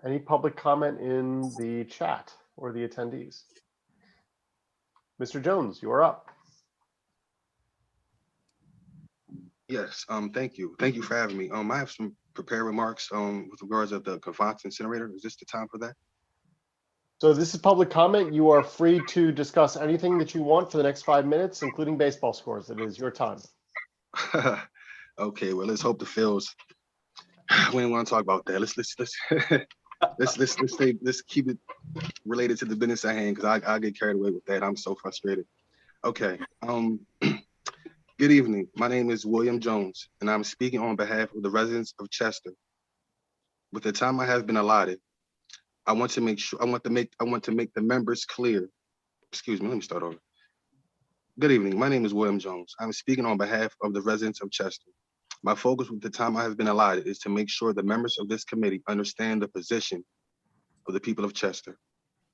Any public comment in the chat or the attendees? Mr. Jones, you are up. Yes, thank you. Thank you for having me. I have some prepared remarks with regards of the Cavante incinerator. Is this the time for that? So this is public comment. You are free to discuss anything that you want for the next 5 minutes, including baseball scores. It is your time. Okay, well, let's hope the Phils. We don't want to talk about that. Let's keep it related to the business at hand, because I get carried away with that. I'm so frustrated. Okay. Good evening. My name is William Jones, and I'm speaking on behalf of the residents of Chester. With the time I have been allotted, I want to make the members clear. Excuse me, let me start over. Good evening. My name is William Jones. I'm speaking on behalf of the residents of Chester. My focus with the time I have been allotted is to make sure the members of this committee understand the position of the people of Chester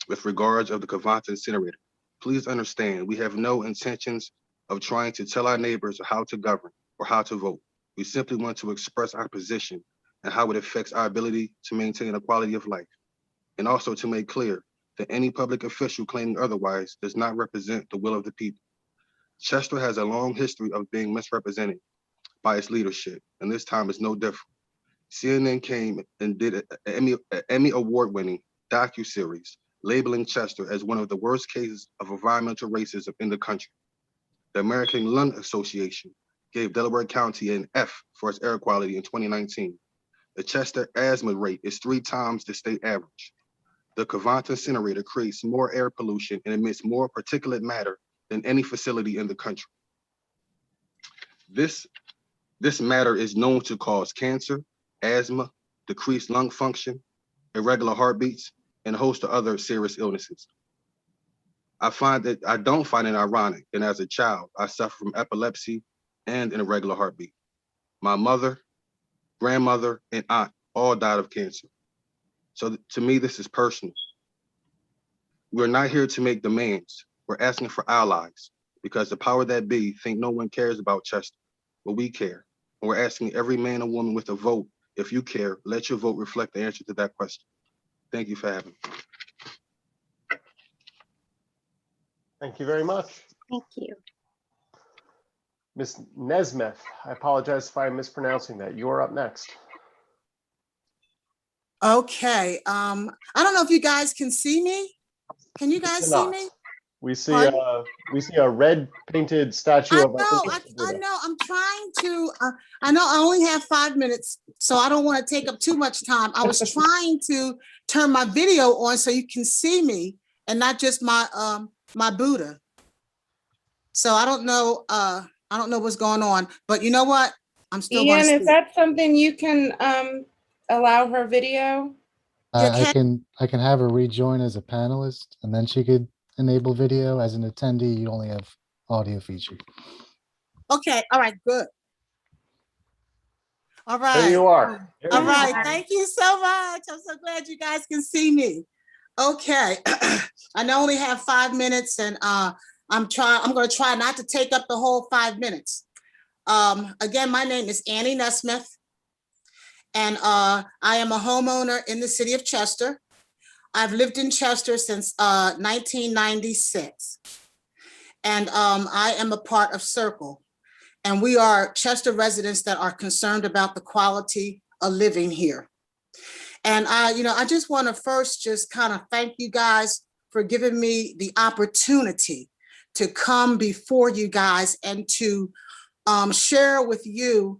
with regards of the Cavante incinerator. Please understand, we have no intentions of trying to tell our neighbors how to govern or how to vote. We simply want to express our position and how it affects our ability to maintain a quality of life. And also to make clear that any public official claiming otherwise does not represent the will of the people. Chester has a long history of being misrepresented by its leadership, and this time is no different. CNN came and did an Emmy award-winning docuseries labeling Chester as one of the worst cases of environmental racism in the country. The American Lung Association gave Delaware County an F for its air quality in 2019. The Chester asthma rate is 3 times the state average. The Cavante incinerator creates more air pollution and emits more particulate matter than any facility in the country. This matter is known to cause cancer, asthma, decreased lung function, irregular heartbeats, and a host of other serious illnesses. I don't find it ironic that as a child, I suffered from epilepsy and an irregular heartbeat. My mother, grandmother, and aunt all died of cancer. So to me, this is personal. We're not here to make demands. We're asking for allies, because the power that be think no one cares about Chester, but we care. And we're asking every man and woman with a vote, if you care, let your vote reflect the answer to that question. Thank you for having me. Thank you very much. Thank you. Ms. Nesmith, I apologize if I'm mispronouncing that. You're up next. Okay. I don't know if you guys can see me. Can you guys see me? We see a red painted statue of. I know. I'm trying to. I know I only have 5 minutes, so I don't want to take up too much time. I was trying to turn my video on so you can see me and not just my my Buddha. So I don't know. I don't know what's going on, but you know what? I'm still. Ian, is that something you can allow her video? I can have her rejoin as a panelist, and then she could enable video. As an attendee, you only have audio feature. Okay. All right. Good. All right. There you are. All right. Thank you so much. I'm so glad you guys can see me. Okay. I only have 5 minutes, and I'm going to try not to take up the whole 5 minutes. Again, my name is Annie Nesmith, and I am a homeowner in the city of Chester. I've lived in Chester since 1996, and I am a part of Circle, and we are Chester residents that are concerned about the quality of living here. And I just want to first just kind of thank you guys for giving me the opportunity to come before you guys and to share with you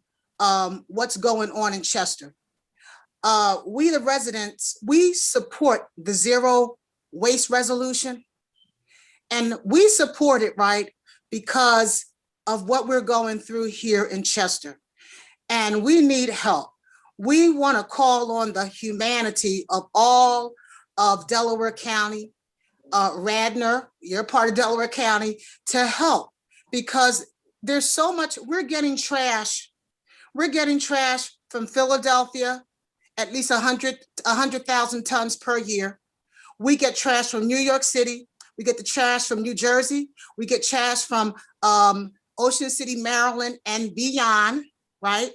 what's going on in Chester. We, the residents, we support the zero waste resolution. And we support it, right, because of what we're going through here in Chester. And we need help. We want to call on the humanity of all of Delaware County, Radnor, you're part of Delaware County, to help, because there's so much. We're getting trash. We're getting trash from Philadelphia, at least 100,000 tons per year. We get trash from New York City. We get the trash from New Jersey. We get trash from Ocean City, Maryland, and beyond, right?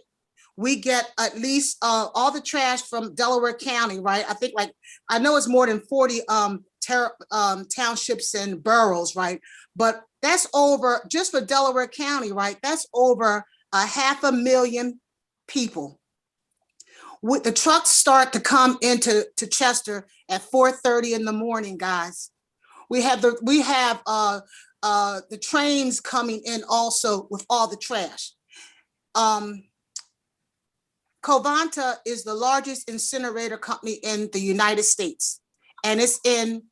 we get at least all the trash from Delaware County, right? I think I know it's more than 40 townships and boroughs, right? But that's over, just for Delaware County, right? That's over 500,000 people. The trucks start to come into Chester at 4:30 in the morning, guys. We have the trains coming in also with all the trash. Covanta is the largest incinerator company in the United States, and it's in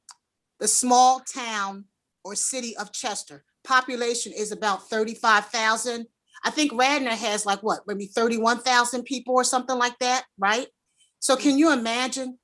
the small town or city of Chester. Population is about 35,000. I think Radnor has like what, maybe 31,000 people or something like that, right? So can you imagine?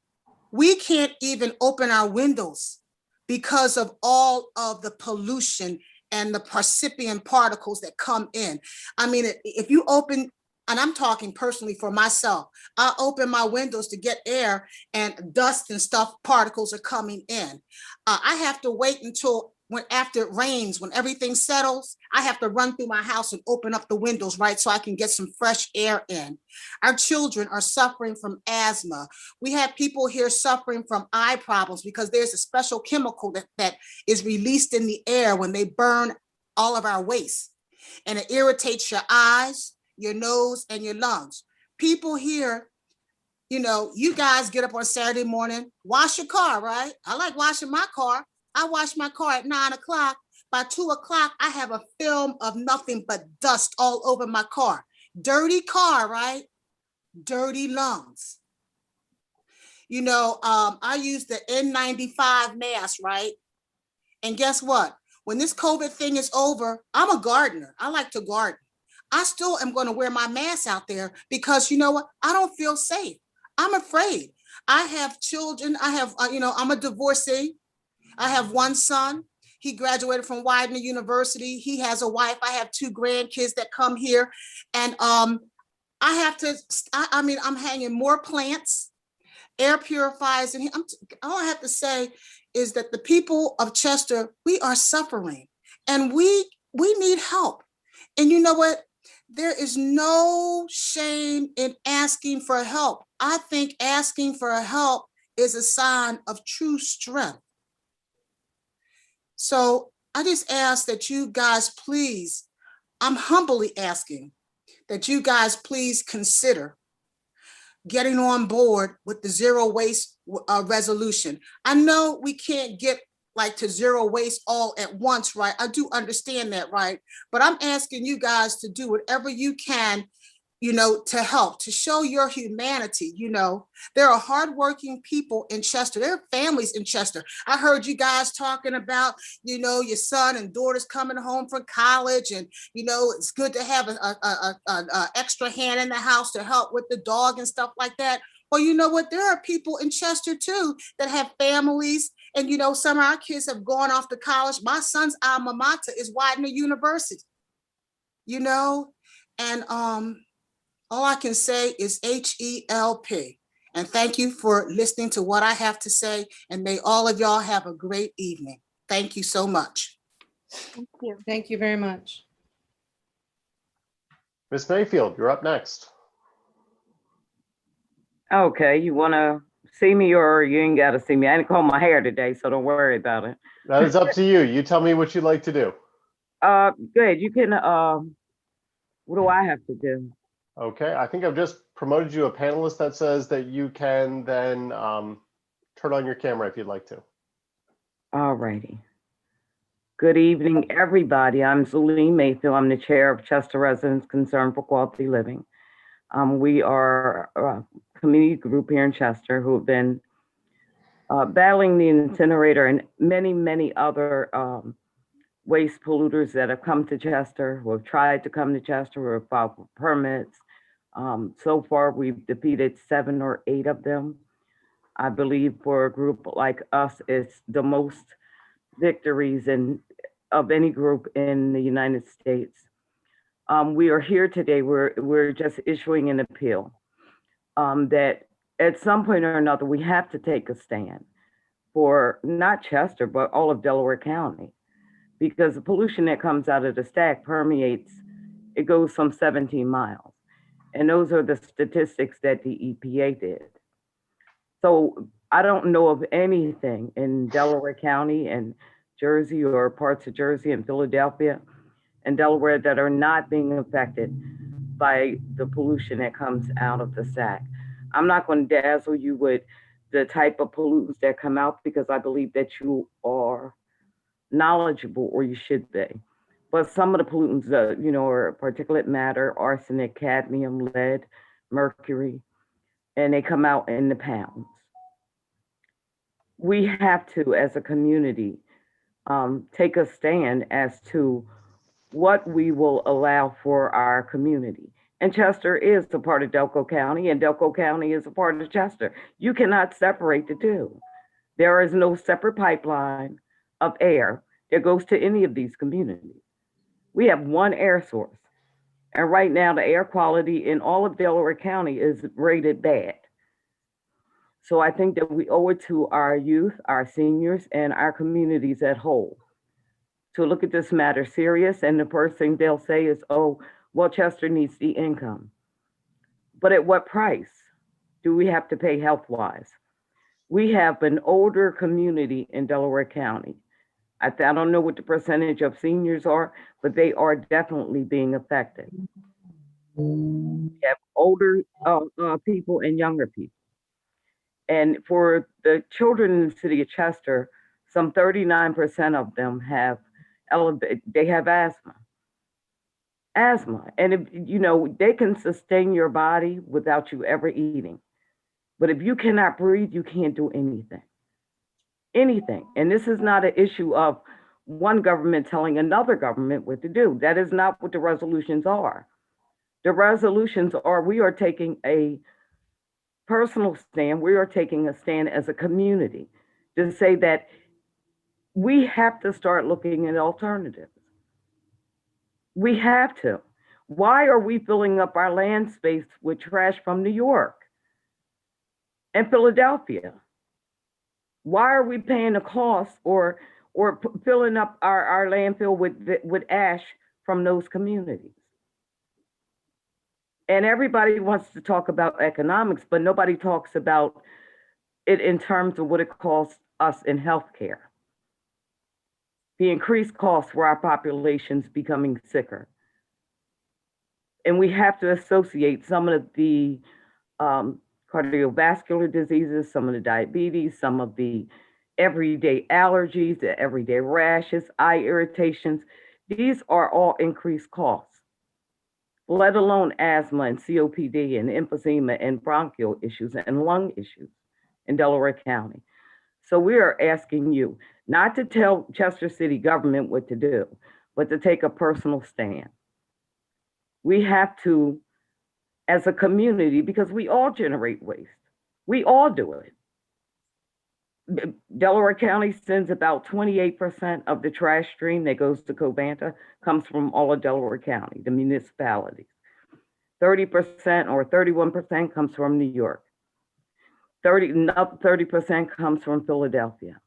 We can't even open our windows because of all of the pollution and the percipient particles that come in. I mean, if you open, and I'm talking personally for myself, I open my windows to get air and dust and stuff, particles are coming in. I have to wait until after it rains, when everything settles, I have to run through my house and open up the windows, right? So I can get some fresh air in. Our children are suffering from asthma. We have people here suffering from eye problems because there's a special chemical that is released in the air when they burn all of our waste. And it irritates your eyes, your nose, and your lungs. People here, you guys get up on Saturday morning, wash your car, right? I like washing my car. I wash my car at 9 o'clock. By 2 o'clock, I have a film of nothing but dust all over my car. Dirty car, right? Dirty lungs. I use the N95 mask, right? And guess what? When this COVID thing is over, I'm a gardener. I like to garden. I still am going to wear my mask out there because you know what? I don't feel safe. I'm afraid. I have children. I'm a divorcee. I have one son. He graduated from Widener University. He has a wife. I have 2 grandkids that come here. And I'm hanging more plants, air purifiers. And all I have to say is that the people of Chester, we are suffering and we need help. And you know what? There is no shame in asking for help. I think asking for help is a sign of true strength. So I just ask that you guys please, I'm humbly asking that you guys please consider getting on board with the zero waste resolution. I know we can't get to zero waste all at once, right? I do understand that, right? But I'm asking you guys to do whatever you can, to help, to show your humanity. There are hardworking people in Chester. There are families in Chester. I heard you guys talking about, your son and daughters coming home from college, and it's good to have an extra hand in the house to help with the dog and stuff like that. Well, you know what? There are people in Chester too that have families, and some of our kids have gone off to college. My son's alma mater is Widener University. And all I can say is HELP. And thank you for listening to what I have to say. And may all of y'all have a great evening. Thank you so much. Thank you. Thank you very much. Ms. Mayfield, you're up next. Okay, you want to see me or you ain't got to see me? I didn't comb my hair today, so don't worry about it. That is up to you. You tell me what you'd like to do. Good. You can, what do I have to do? Okay, I think I've just promoted you a panelist that says that you can then turn on your camera if you'd like to. All righty. Good evening, everybody. I'm Zuline Mayfield. I'm the chair of Chester Residents Concerned for Quality Living. We are a community group here in Chester who have been battling the incinerator and many, many other waste polluters that have come to Chester, who have tried to come to Chester, who have filed for permits. So far, we've defeated 7 or 8 of them. I believe for a group like us, it's the most victories of any group in the United States. We are here today. We're just issuing an appeal that at some point or another, we have to take a stand for not Chester, but all of Delaware County, because the pollution that comes out of the stack permeates, it goes some 17 miles. And those are the statistics that the EPA did. So I don't know of anything in Delaware County and Jersey or parts of Jersey and Philadelphia and Delaware that are not being affected by the pollution that comes out of the SAC. I'm not going to dazzle you with the type of pollutants that come out because I believe that you are knowledgeable, or you should be. But some of the pollutants, are particulate matter, arsenic, cadmium, lead, mercury, and they come out in the pounds. We have to, as a community, take a stand as to what we will allow for our community. And Chester is a part of Delco County, and Delco County is a part of Chester. You cannot separate the two. There is no separate pipeline of air that goes to any of these communities. We have one air source. And right now, the air quality in all of Delaware County is rated bad. So I think that we owe it to our youth, our seniors, and our communities at whole to look at this matter serious. And the first thing they'll say is, oh, well, Chester needs the income. But at what price do we have to pay health-wise? We have an older community in Delaware County. I don't know what the percentage of seniors are, but they are definitely being affected. We have older people and younger people. And for the children in the city of Chester, some 39% of them have asthma. And if, they can sustain your body without you ever eating. But if you cannot breathe, you can't do anything. And this is not an issue of one government telling another government what to do. That is not what the resolutions are. The resolutions are, we are taking a personal stand. We are taking a stand as a community to say that we have to start looking at alternatives. We have to. Why are we filling up our land space with trash from New York and Philadelphia? Why are we paying the cost or filling up our landfill with ash from those communities? And everybody wants to talk about economics, but nobody talks about it in terms of what it costs us in healthcare. The increased costs for our populations becoming sicker. And we have to associate some of the cardiovascular diseases, some of the diabetes, some of the everyday allergies, the everyday rashes, eye irritations. These are all increased costs, let alone asthma and COPD and emphysema and bronchial issues and lung issues in Delaware County. So we are asking you not to tell Chester City government what to do, but to take a personal stand. We have to, as a community, because we all generate waste. We all do it. Delaware County sends about 28% of the trash stream that goes to Covanta comes from all of Delaware County, the municipalities. 30% or 31% comes from New York. 30% comes from Philadelphia.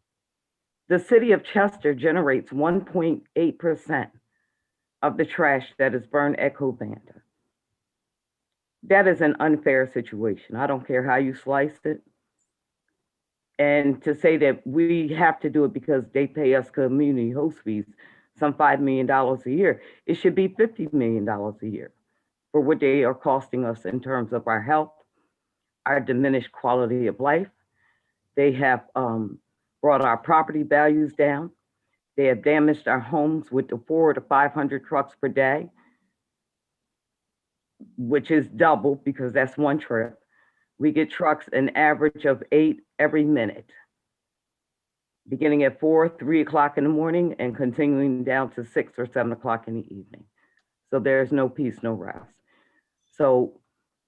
The city of Chester generates 1.8% of the trash that is burned at Covanta. That is an unfair situation. I don't care how you slice it. And to say that we have to do it because they pay us community host fees, some $5 million a year, it should be $50 million a year for what they are costing us in terms of our health, our diminished quality of life. They have brought our property values down. They have damaged our homes with the 400 to 500 trucks per day, which is double because that's one trip. We get trucks an average of 8 every minute, beginning at 3 o'clock in the morning and continuing down to 6 or 7 o'clock in the evening. So there's no peace, no rest. So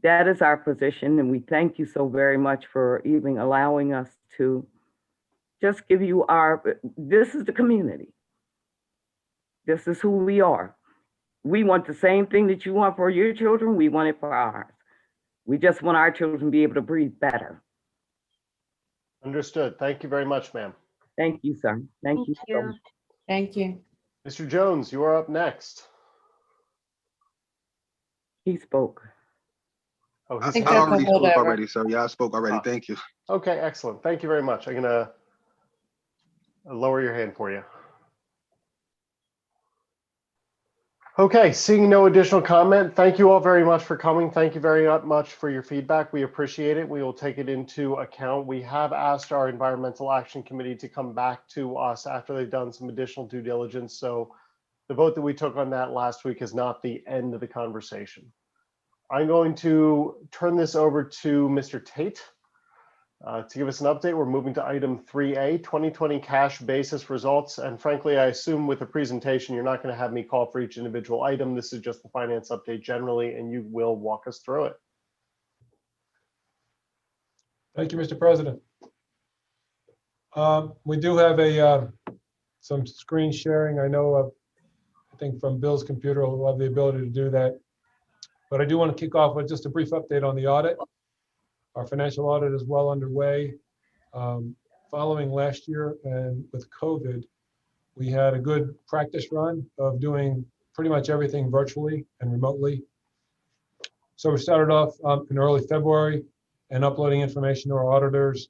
that is our position. And we thank you so very much for even allowing us to just give you this is the community. This is who we are. We want the same thing that you want for your children. We want it for ours. We just want our children to be able to breathe better. Understood. Thank you very much, ma'am. Thank you, sir. Thank you so much. Thank you. Mr. Jones, you are up next. He spoke. Oh, I, his think I that's a hand. already spoke holdover. already, sir. Yeah, I spoke already. Ah. Thank you. Okay, excellent. Thank you very much. I'm gonna lower your hand for you. Okay, seeing no additional comment, thank you all very much for coming. Thank you very much for your feedback. We appreciate it. We will take it into account. We have asked our Environmental Action Committee to come back to us after they've done some additional due diligence. So the vote that we took on that last week is not the end of the conversation. I'm going to turn this over to Mr. Tate to give us an update. We're moving to item 3A, 2020 cash basis results. And frankly, I assume with the presentation, you're not going to have me call for each individual item. This is just the finance update generally, and you will walk us through it. Thank you, Mr. President. We do have some screen sharing. I know, I think from Bill's computer, we'll have the ability to do that. But I do want to kick off with just a brief update on the audit. Our financial audit is well underway. Following last year and with COVID, we had a good practice run of doing pretty much everything virtually and remotely. So we started off in early February and uploading information to our auditors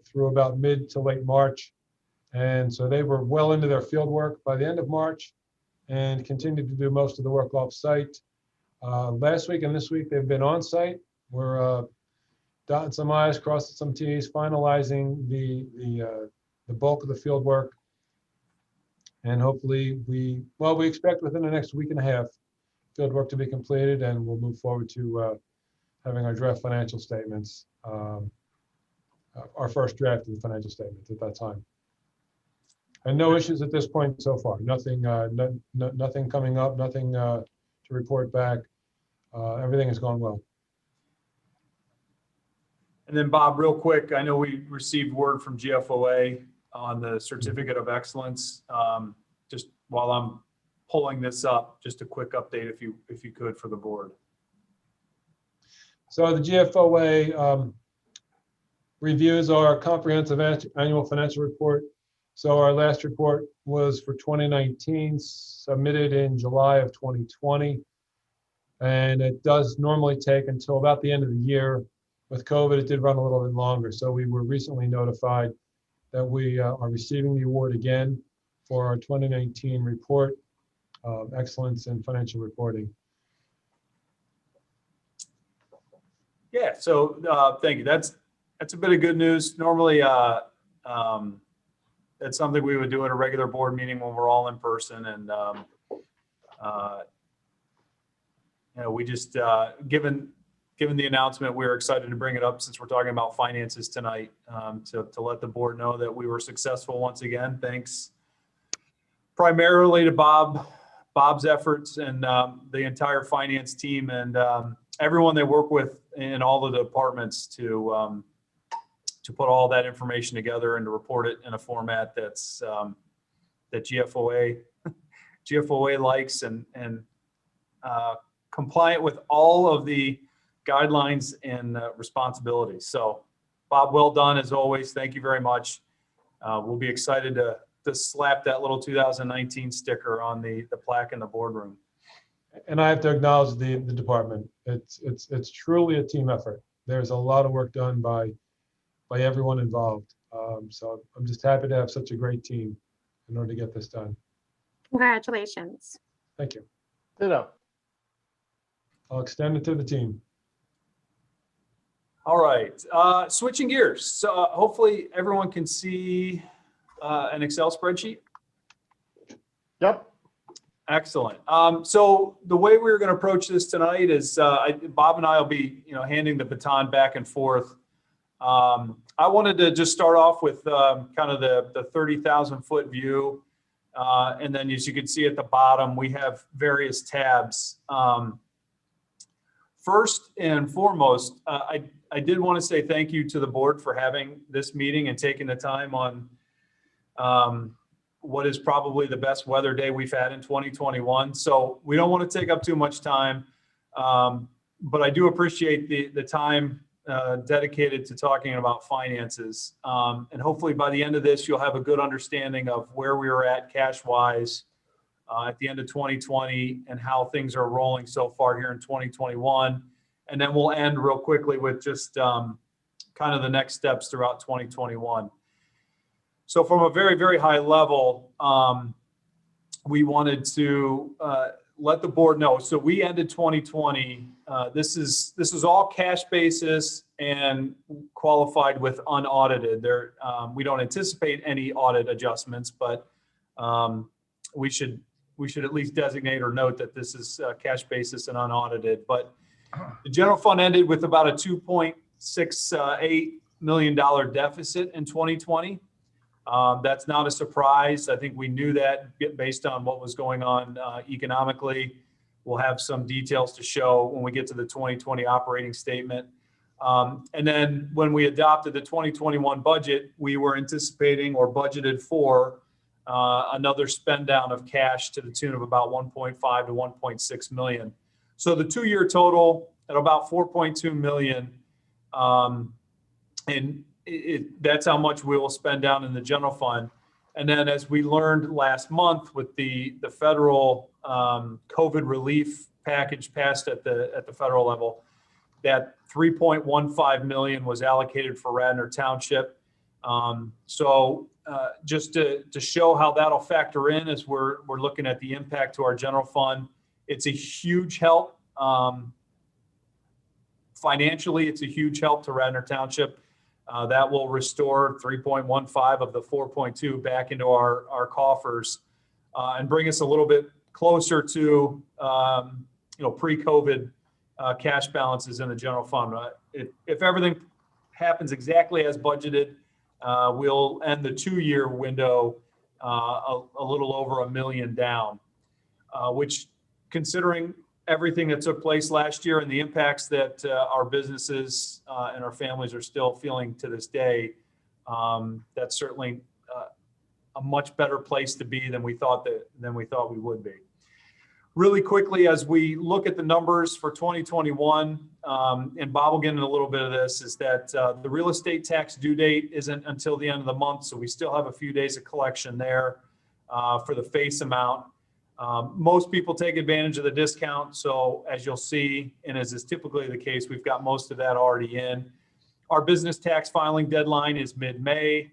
through about mid to late March. And so they were well into their field work by the end of March and continued to do most of the work off site. Last week and this week, they've been on site. We're dotting some I's, crossing some T's, finalizing the bulk of the field work. And hopefully we expect within the next week and a half, field work to be completed, and we'll move forward to having our draft financial statements, our first draft of the financial statements at that time. And no issues at this point so far. Nothing, nothing coming up, nothing to report back. Everything is going well. And then Bob, real quick, I know we received word from GFOA on the Certificate of Excellence. Just while I'm pulling this up, just a quick update if you could for the board. So the GFOA reviews our comprehensive annual financial report. So our last report was for 2019, submitted in July of 2020. And it does normally take until about the end of the year. With COVID, it did run a little bit longer. So we were recently notified that we are receiving the award again for our 2019 report, Excellence in Financial Reporting. Yeah, so thank you. That's a bit of good news. Normally, that's something we would do at a regular board meeting when we're all in person. And you know, we just given the announcement, we're excited to bring it up since we're talking about finances tonight, to let the board know that we were successful once again. Thanks primarily to Bob's efforts and the entire finance team and everyone they work with in all the departments to put all that information together and to report it in a format that's that GFOA likes and compliant with all of the guidelines and responsibilities. So Bob, well done as always. Thank you very much. We'll be excited to slap that little 2019 sticker on the plaque in the boardroom. And I have to acknowledge the department. It's truly a team effort. There's a lot of work done by everyone involved. So I'm just happy to have such a great team in order to get this done. Congratulations. Thank you. Ditto. I'll extend it to the team. All right, switching gears. So hopefully everyone can see an Excel spreadsheet. Yep. Excellent. So the way we're going to approach this tonight is Bob and I will be, handing the baton back and forth. I wanted to just start off with kind of the 30,000 foot view. And then as you can see at the bottom, we have various tabs. First and foremost, I did want to say thank you to the board for having this meeting and taking the time on what is probably the best weather day we've had in 2021. So we don't want to take up too much time, but I do appreciate the time dedicated to talking about finances. And hopefully by the end of this, you'll have a good understanding of where we are at cash-wise at the end of 2020 and how things are rolling so far here in 2021. And then we'll end real quickly with just kind of the next steps throughout 2021. So from a very, very high level, we wanted to let the board know. So we ended 2020. This is all cash basis and qualified with unaudited. There, we don't anticipate any audit adjustments, but we should at least designate or note that this is cash basis and unaudited. But the general fund ended with about a $2.68 million deficit in 2020. That's not a surprise. I think we knew that based on what was going on economically. We'll have some details to show when we get to the 2020 operating statement. And then when we adopted the 2021 budget, we were anticipating or budgeted for another spend down of cash to the tune of about 1.5 to 1.6 million. So the 2-year total at about 4.2 million. And that's how much we will spend down in the general fund. And then as we learned last month with the federal COVID relief package passed at the federal level, that 3.15 million was allocated for Radnor Township. So just to show how that'll factor in as we're looking at the impact to our general fund, it's a huge help. Financially, it's a huge help to Radnor Township. That will restore 3.15 of the 4.2 back into our coffers and bring us a little bit closer to pre-COVID cash balances in the general fund. If everything happens exactly as budgeted, we'll end the 2-year window a little over $1 million down, which, considering everything that took place last year and the impacts that our businesses and our families are still feeling to this day, that's certainly a much better place to be than we thought we would be. Really quickly, as we look at the numbers for 2021, and Bob will get into a little bit of this, is that the real estate tax due date isn't until the end of the month, so we still have a few days of collection there for the face amount. Most people take advantage of the discount. So as you'll see, and as is typically the case, we've got most of that already in. Our business tax filing deadline is mid-May.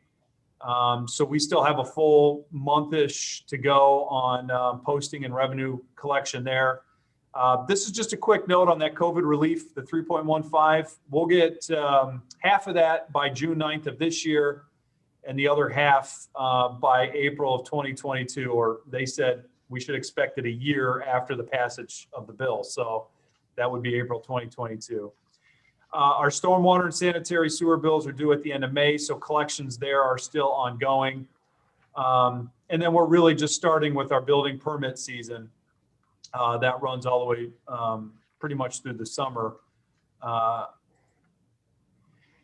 So we still have a full month-ish to go on posting and revenue collection there. This is just a quick note on that COVID relief, the 3.15. We'll get half of that by June 9th of this year and the other half by April of 2022, or they said we should expect it a year after the passage of the bill. So that would be April 2022. Our stormwater and sanitary sewer bills are due at the end of May, so collections there are still ongoing. And then we're really just starting with our building permit season. That runs all the way pretty much through the summer.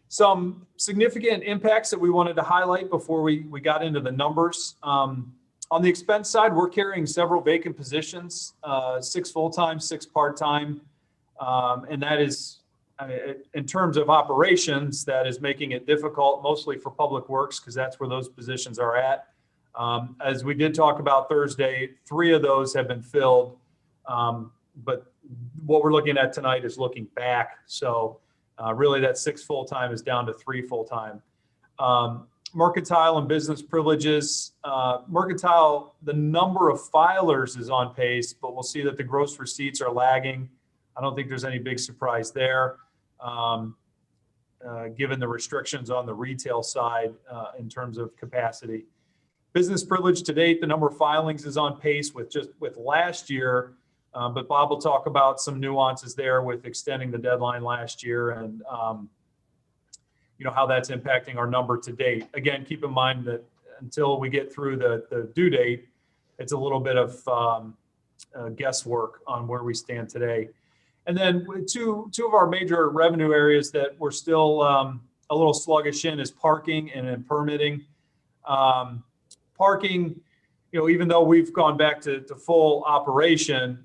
Some significant impacts that we wanted to highlight before we got into the numbers. On the expense side, we're carrying several vacant positions, 6 full-time, 6 part-time. And that is, in terms of operations, that is making it difficult, mostly for public works, because that's where those positions are at. As we did talk about Thursday, 3 of those have been filled. But what we're looking at tonight is looking back. So really that 6 full-time is down to 3 full-time. Mercantile and business privileges. Mercantile, the number of filers is on pace, but we'll see that the gross receipts are lagging. I don't think there's any big surprise there, given the restrictions on the retail side in terms of capacity. Business privilege to date, the number of filings is on pace with last year, but Bob will talk about some nuances there with extending the deadline last year and how that's impacting our number to date. Again, keep in mind that until we get through the due date, it's a little bit of guesswork on where we stand today. And then two of our major revenue areas that we're still a little sluggish in is parking and in permitting. Parking, even though we've gone back to full operation,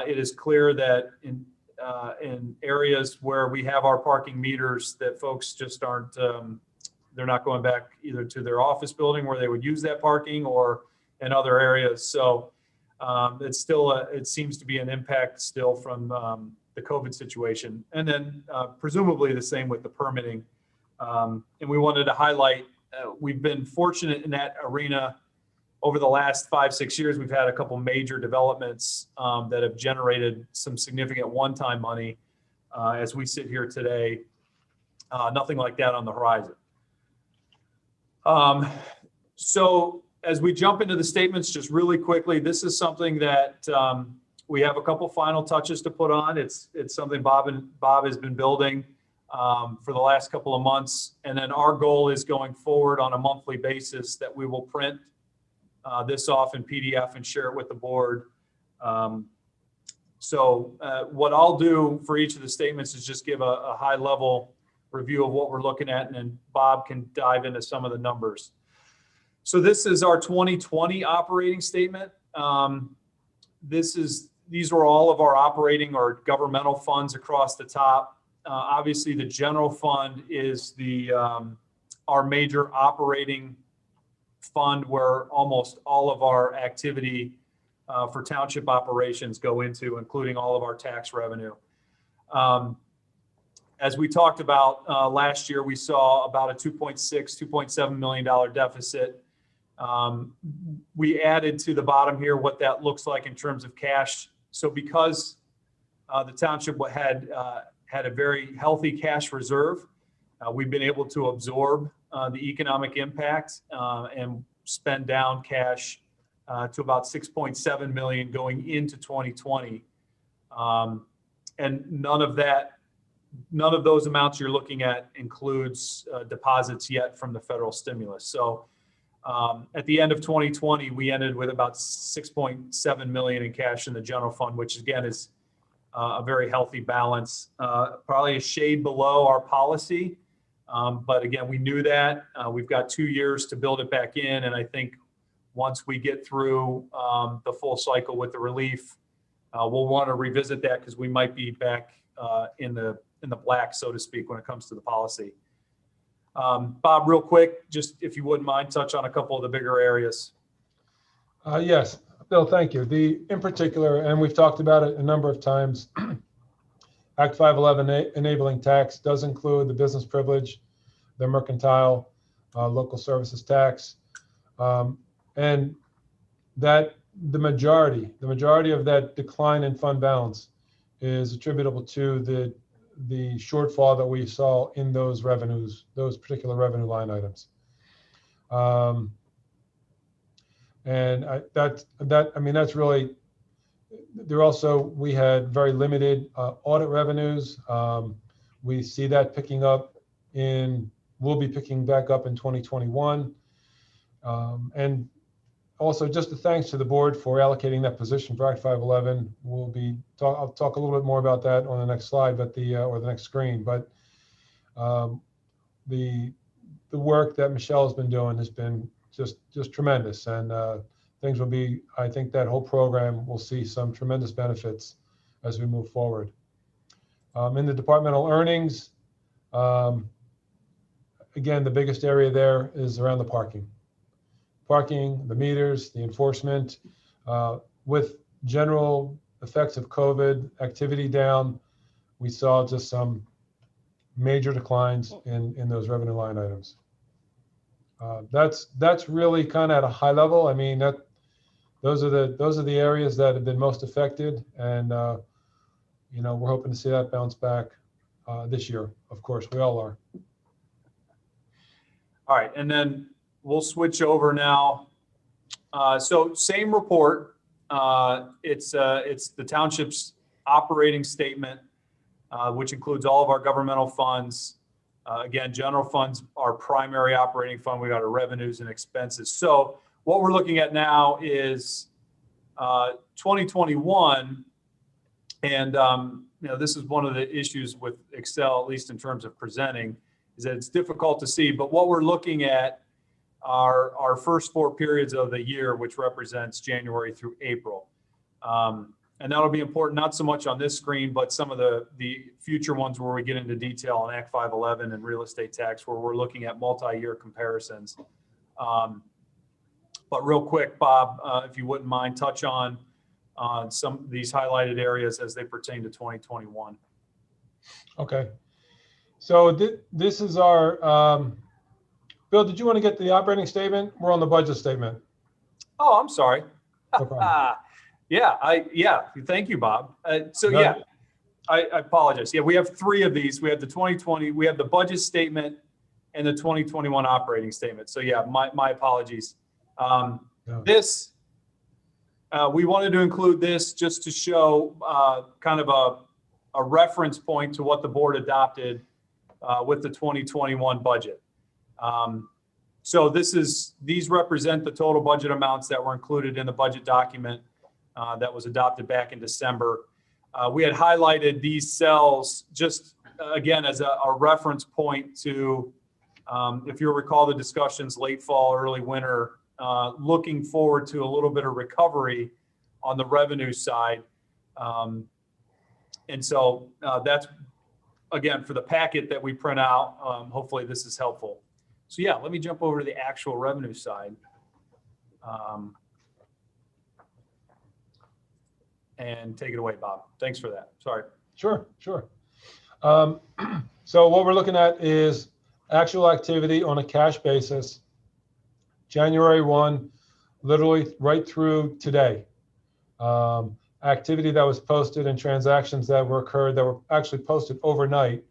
it is clear that in areas where we have our parking meters that folks just aren't, they're not going back either to their office building where they would use that parking or in other areas. So it's still, it seems to be an impact still from the COVID situation. And then presumably the same with the permitting. And we wanted to highlight, we've been fortunate in that arena. Over the last 5-6 years, we've had a couple major developments that have generated some significant one-time money. As we sit here today, nothing like that on the horizon. So as we jump into the statements, just really quickly, this is something that we have a couple final touches to put on. It's something Bob has been building for the last couple of months. And then our goal is going forward on a monthly basis that we will print this off in PDF and share it with the board. So what I'll do for each of the statements is just give a high level review of what we're looking at, and then Bob can dive into some of the numbers. So this is our 2020 operating statement. These are all of our operating or governmental funds across the top. Obviously, the general fund is our major operating fund where almost all of our activity for township operations go into, including all of our tax revenue. As we talked about last year, we saw about a $2.7 million deficit. We added to the bottom here what that looks like in terms of cash. So because the township had a very healthy cash reserve, we've been able to absorb the economic impact and spend down cash to about $6.7 million going into 2020. And none of those amounts you're looking at includes deposits yet from the federal stimulus. So at the end of 2020, we ended with about $6.7 million in cash in the general fund, which again is a very healthy balance, probably a shade below our policy. But again, we knew that. We've got 2 years to build it back in. And I think once we get through the full cycle with the relief, we'll want to revisit that because we might be back in the black, so to speak, when it comes to the policy. Bob, real quick, just if you wouldn't mind, touch on a couple of the bigger areas. Yes, Bill, thank you. In particular, and we've talked about it a number of times, Act 511 enabling tax does include the business privilege, the mercantile, local services tax, and that the majority of that decline in fund balance is attributable to the shortfall that we saw in those revenues, those particular revenue line items. And that's really, we had very limited audit revenues. We see that picking up we'll be picking back up in 2021. And also just a thanks to the board for allocating that position for Act 511. I'll talk a little bit more about that on the next slide, but or the next screen. But the work that Michelle has been doing has been just tremendous, and things will be. I think that whole program will see some tremendous benefits as we move forward. In the departmental earnings, again, the biggest area there is around the parking, the meters, the enforcement. With general effects of COVID, activity down, we saw just some major declines in those revenue line items. That's really kind of at a high level. I mean, those are the areas that have been most affected, and we're hoping to see that bounce back this year. Of course, we all are. All right, and then we'll switch over now. So same report. It's the township's operating statement, which includes all of our governmental funds. Again, general funds, our primary operating fund. We got our revenues and expenses. So what we're looking at now is 2021, and this is one of the issues with Excel, at least in terms of presenting, is that it's difficult to see. But what we're looking at are our first 4 periods of the year, which represents January through April. And that'll be important, not so much on this screen, but some of the future ones where we get into detail on Act 511 and real estate tax, where we're looking at multi-year comparisons. But real quick, Bob, if you wouldn't mind, touch on on some of these highlighted areas as they pertain to 2021. Okay. So this is our, Bill, did you want to get the operating statement? We're on the budget statement. Oh, I'm sorry. No problem. Yeah, thank you, Bob. So No. yeah, I apologize. Yeah, we have three of these. We have the 2020, we have the budget statement and the 2021 operating statement. So yeah, my apologies. No. This, we wanted to include this just to show kind of a reference point to what the board adopted with the 2021 budget. So these represent the total budget amounts that were included in the budget document that was adopted back in December. We had highlighted these cells just again as a reference point to, if you recall the discussions late fall, early winter, looking forward to a little bit of recovery on the revenue side. And so that's, again, for the packet that we print out, hopefully this is helpful. So yeah, let me jump over to the actual revenue side. And take it away, Bob. Thanks for that. Sorry. Sure. So what we're looking at is actual activity on a cash basis, January 1, literally right through today. Activity that was posted and transactions that were occurred that were actually posted overnight.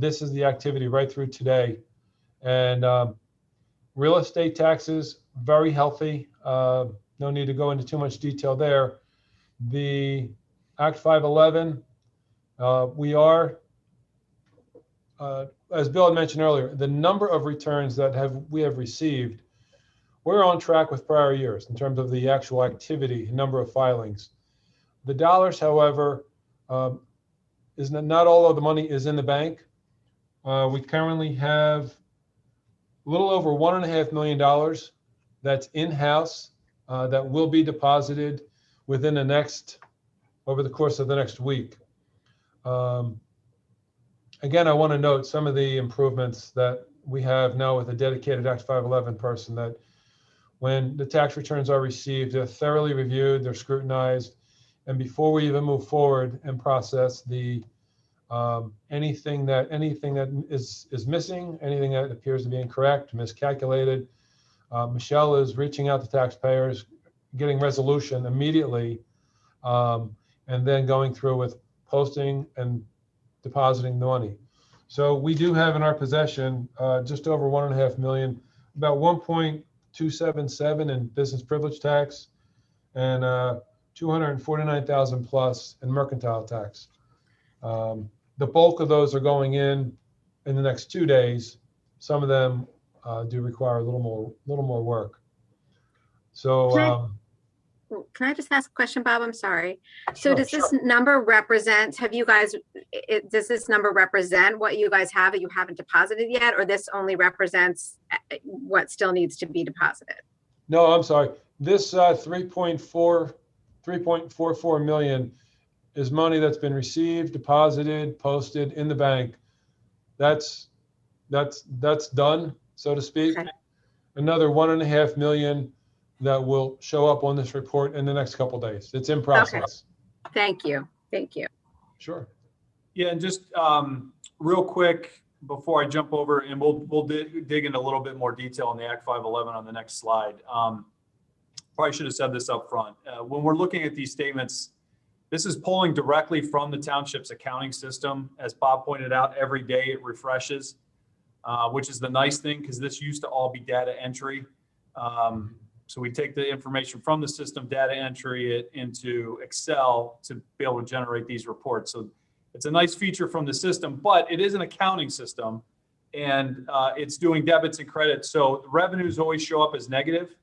This is the activity right through today. And real estate taxes, very healthy. No need to go into too much detail there. The Act 511, we are, as Bill had mentioned earlier, the number of returns that we have received, we're on track with prior years in terms of the actual activity, number of filings. The dollars, however, is not all of the money is in the bank. We currently have a little over $1.5 million that's in-house that will be deposited within over the course of the next week. Again, I want to note some of the improvements that we have now with a dedicated Act 511 person, that when the tax returns are received, they're thoroughly reviewed, they're scrutinized, and before we even move forward and process the anything that is missing, anything that appears to be incorrect, miscalculated, Michelle is reaching out to taxpayers, getting resolution immediately, and then going through with posting and depositing the money. So we do have in our possession just over $1.5 million, about 1.277 in business privilege tax, and 249,000 plus in mercantile tax. The bulk of those are going in the next 2 days. Some of them do require a little more work. So Can I just ask a question, Bob? I'm sorry. So Sure, does this number represent, does this number represent what you guys have that you haven't deposited yet, or this only represents what still needs to be deposited? No, I'm sorry. This 3.44 million is money that's been received, deposited, posted in the bank. That's done, so to speak. Okay. Another 1.5 million that will show up on this report in the next couple of days. It's in process. Thank you. Thank you. Sure. Yeah, and just real quick before I jump over, and we'll dig into a little bit more detail on the Act 511 on the next slide. Probably should have said this up front. When we're looking at these statements, this is pulling directly from the township's accounting system. As Bob pointed out, every day it refreshes, which is the nice thing, because this used to all be data entry. So we take the information from the system, data entry it into Excel to be able to generate these reports. So it's a nice feature from the system, but it is an accounting system, and it's doing debits and credits. So revenues always show up as negative.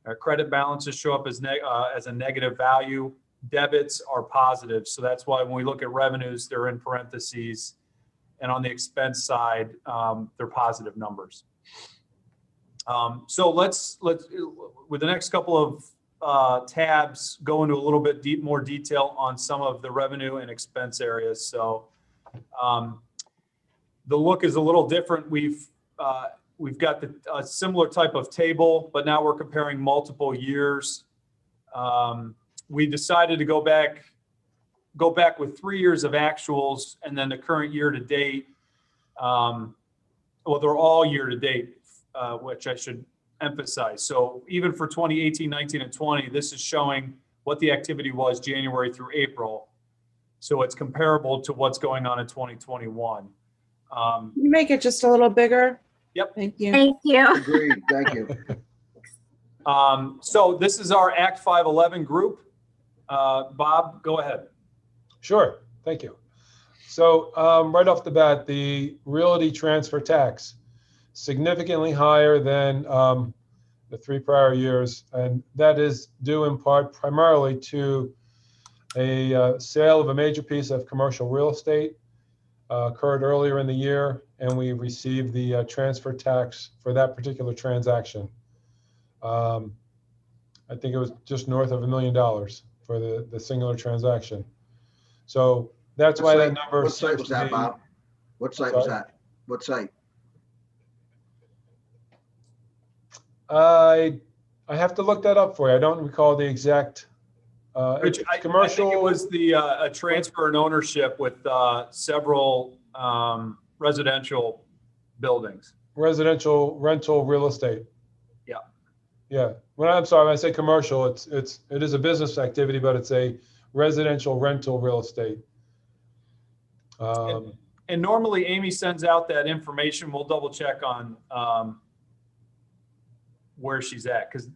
Our credit balances show up as a negative value. Debits are positive. So that's why when we look at revenues, they're in parentheses. And on the expense side, they're positive numbers. So let's with the next couple of tabs go into a little bit more detail on some of the revenue and expense areas. So the look is a little different. We've got a similar type of table, but now we're comparing multiple years. we decided to go back with 3 years of actuals and then the current year to date. Well, they're all year to date, which I should emphasize. So even for 2018, 19, and 20, this is showing what the activity was January through April. So it's comparable to what's going on in 2021. You make it just a little bigger. Yep. Thank you. Thank you. Agreed, thank you. So this is our Act 511 group. Bob, go ahead. Sure, thank you. So right off the bat, the realty transfer tax, significantly higher than the 3 prior years. And that is due in part primarily to a sale of a major piece of commercial real estate occurred earlier in the year, and we received the transfer tax for that particular transaction. I think it was just north of $1 million for the singular transaction. So that's why that number. What site was that, Bob? What site was that? What site? I have to look that up for you. I don't recall the exact. Rich, I think it was the a transfer and ownership with several residential buildings. Residential rental real estate. Yeah. Yeah. Well, I'm sorry, when I say commercial, it is a business activity, but it's a residential rental real estate. And normally Amy sends out that information. We'll double check on where she's at, because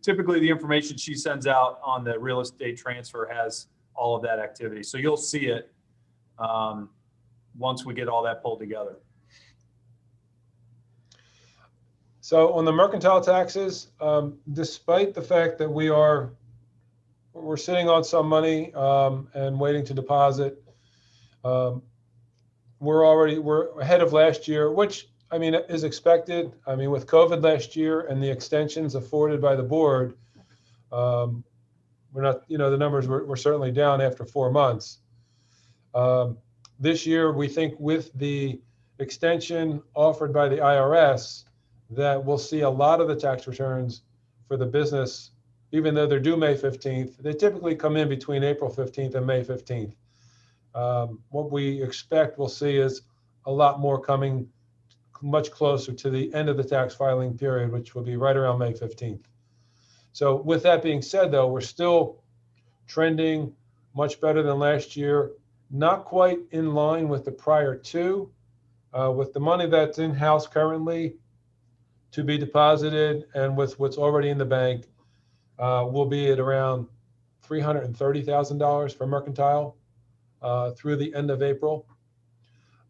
typically the information she sends out on the real estate transfer has all of that activity. So you'll see it once we get all that pulled together. So on the mercantile taxes, despite the fact that we're sitting on some money and waiting to deposit, we're ahead of last year, which I mean is expected. I mean, with COVID last year and the extensions afforded by the board, we're not, the numbers were certainly down after 4 months. This year, we think with the extension offered by the IRS, that we'll see a lot of the tax returns for the business, even though they're due May 15th. They typically come in between April 15th and May 15th. What we expect we'll see is a lot more coming much closer to the end of the tax filing period, which will be right around May 15th. So with that being said, though, we're still trending much better than last year, not quite in line with the prior two. With the money that's in-house currently to be deposited and with what's already in the bank, we'll be at around $330,000 for mercantile through the end of April.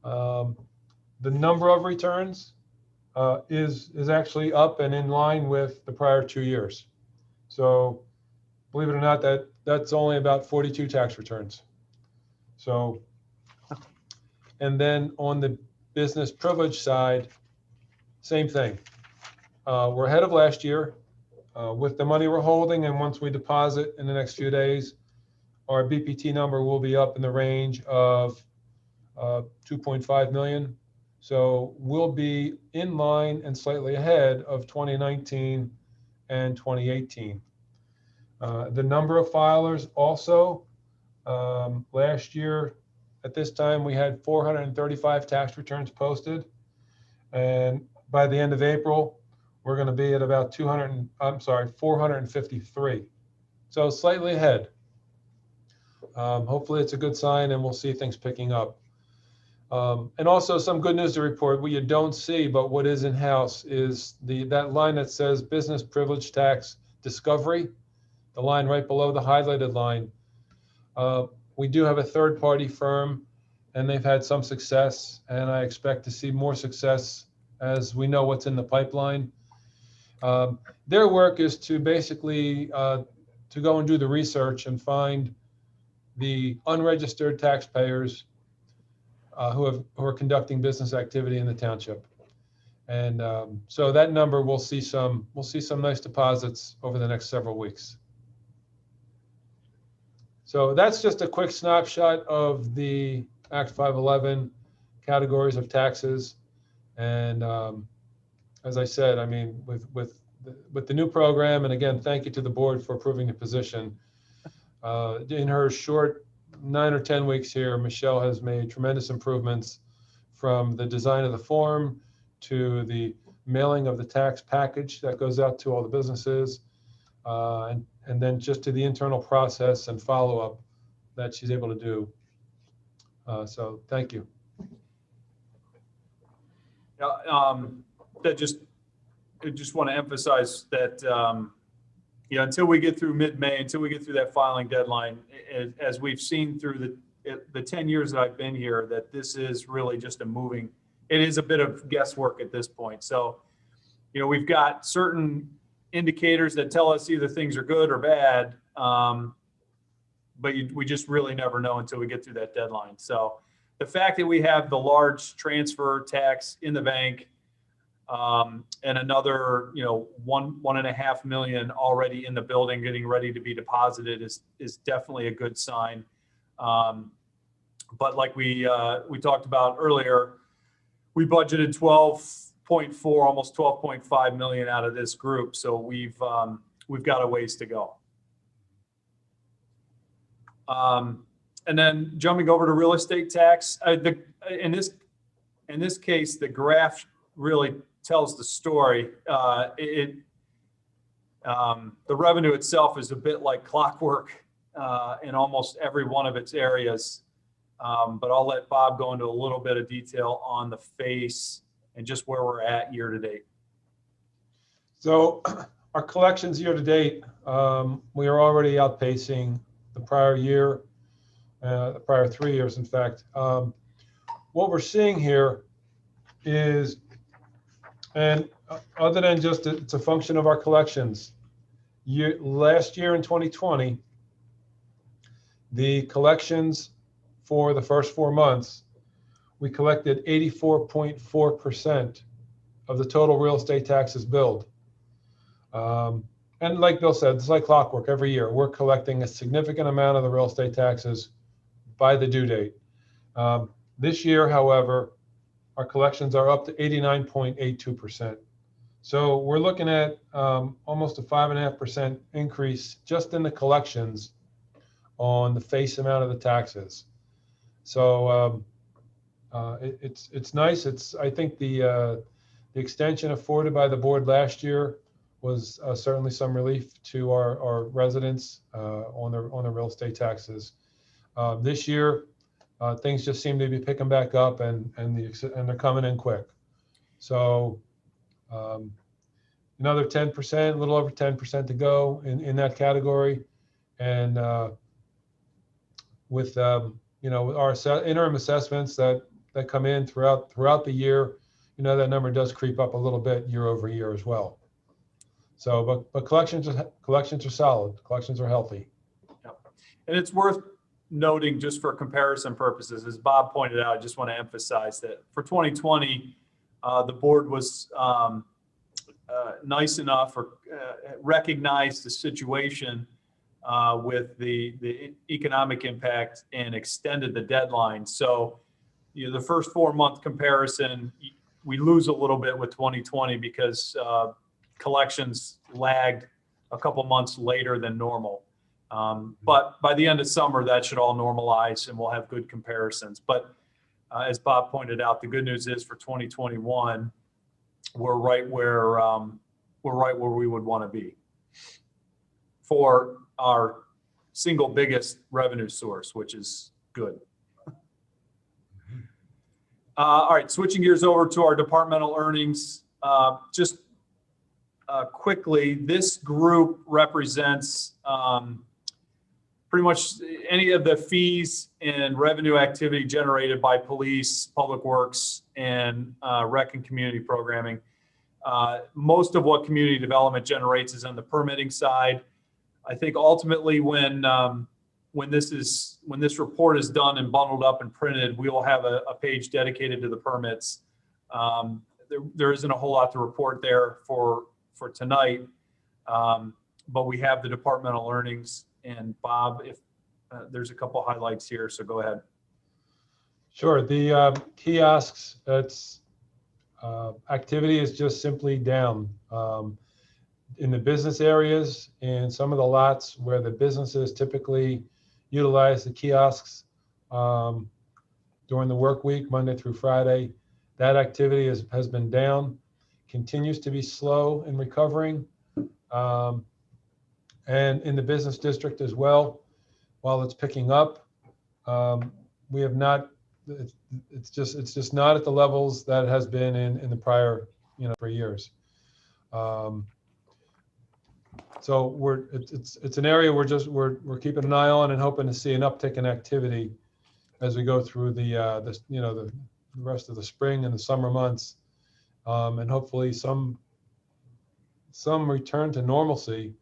The number of returns is actually up and in line with the prior 2 years. So believe it or not, that's only about 42 tax returns. So, and then on the business privilege side, same thing. We're ahead of last year with the money we're holding, and once we deposit in the next few days, our BPT number will be up in the range of 2.5 million. So we'll be in line and slightly ahead of 2019 and 2018. The number of filers also, last year at this time, we had 435 tax returns posted. And by the end of April, we're going to be at about 453. So slightly ahead. Hopefully it's a good sign and we'll see things picking up. And also some good news to report, what you don't see, but what is in-house is that line that says business privilege tax discovery, the line right below the highlighted line. We do have a third-party firm and they've had some success, and I expect to see more success as we know what's in the pipeline. Their work is to basically to go and do the research and find the unregistered taxpayers who are conducting business activity in the township. And so that number, we'll see some nice deposits over the next several weeks. So that's just a quick snapshot of the Act 511 categories of taxes. And as I said, I mean, with the new program, and again, thank you to the board for approving the position. In her short 9 or 10 weeks here, Michelle has made tremendous improvements from the design of the form to the mailing of the tax package that goes out to all the businesses, and then just to the internal process and follow-up that she's able to do. So thank you. I just want to emphasize that, until we get through mid-May, until we get through that filing deadline, as we've seen through the 10 years that I've been here, that this is really just it is a bit of guesswork at this point. So, we've got certain indicators that tell us either things are good or bad, but we just really never know until we get through that deadline. So the fact that we have the large transfer tax in the bank, and another, 1.5 million already in the building getting ready to be deposited is definitely a good sign. But like we talked about earlier, we budgeted 12.4, almost 12.5 million out of this group. So we've got a ways to go. And then jumping over to real estate tax, in this case, the graph really tells the story. The revenue itself is a bit like clockwork in almost every one of its areas. But I'll let Bob go into a little bit of detail on the face and just where we're at year to date. So our collections year to date, we are already outpacing the prior year, the prior 3 years, in fact. What we're seeing here is, and other than just it's a function of our collections, last year in 2020, the collections for the first 4 months, we collected 84.4% of the total real estate taxes billed. And like Bill said, it's like clockwork. Every year, we're collecting a significant amount of the real estate taxes by the due date. This year, however, our collections are up to 89.82%. So we're looking at almost a 5.5% increase just in the collections on the face amount of the taxes. So it's nice. I think the extension afforded by the board last year was certainly some relief to our residents on the real estate taxes. This year, things just seem to be picking back up, and they're coming in quick. So another 10%, a little over 10% to go in that category, and with with our interim assessments that come in throughout the year, that number does creep up a little bit year over year as well. So, but collections are solid. Collections are healthy. Yep. And it's worth noting, just for comparison purposes, as Bob pointed out, I just want to emphasize that for 2020, the board was nice enough or recognized the situation with the economic impact and extended the deadline. So, the first 4-month comparison, we lose a little bit with 2020 because collections lagged a couple months later than normal. But by the end of summer, that should all normalize and we'll have good comparisons. But as Bob pointed out, the good news is for 2021, we're right where we would want to be for our single biggest revenue source, which is good. All right, switching gears over to our departmental earnings. Just quickly, this group represents pretty much any of the fees and revenue activity generated by police, public works, and rec and community programming. Most of what community development generates is on the permitting side. I think ultimately when this report is done and bundled up and printed, we will have a page dedicated to the permits. There isn't a whole lot to report there for tonight, but we have the departmental earnings. And Bob, if there's a couple highlights here, so go ahead. Sure. The kiosks, activity is just simply down. in the business areas, in some of the lots where the businesses typically utilize the kiosks during the work week, Monday through Friday, that activity has been down, continues to be slow in recovering. And in the business district as well, while it's picking up, we have not, it's just not at the levels that it has been in the prior, 3 years. So it's an area we're keeping an eye on and hoping to see an uptick in activity as we go through the rest of the spring and the summer months, and hopefully some return to normalcy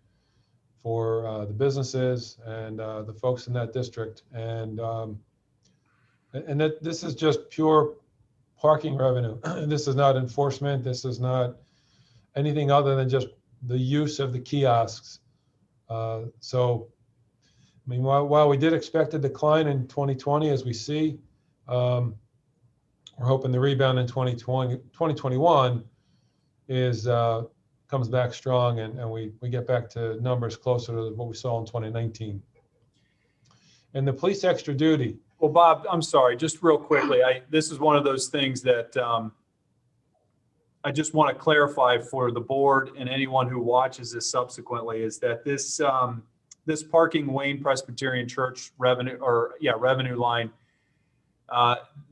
for the businesses and the folks in that district, and that this is just pure parking revenue. This is not enforcement. This is not anything other than just the use of the kiosks. So, I mean, while we did expect a decline in 2020, as we see, we're hoping the rebound in 2021 comes back strong, and we get back to numbers closer to what we saw in 2019. And the police extra duty. Well, Bob, I'm sorry, just real quickly, this is one of those things that I just want to clarify for the board and anyone who watches this subsequently, is that this parking Wayne Presbyterian Church revenue line,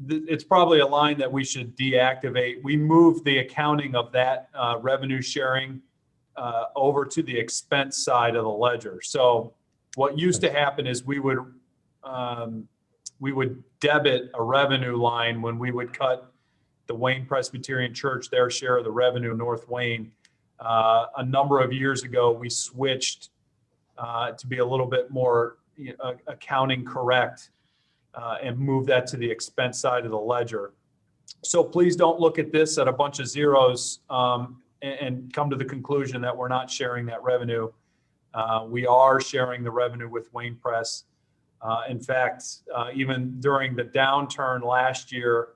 it's probably a line that we should deactivate. We moved the accounting of that revenue sharing over to the expense side of the ledger. So what used to happen is we would debit a revenue line when we would cut the Wayne Presbyterian Church their share of the revenue, North Wayne. A number of years ago, we switched to be a little bit more accounting correct and move that to the expense side of the ledger. So please don't look at this at a bunch of zeros and come to the conclusion that we're not sharing that revenue. We are sharing the revenue with Wayne Press. In fact, even during the downturn last year,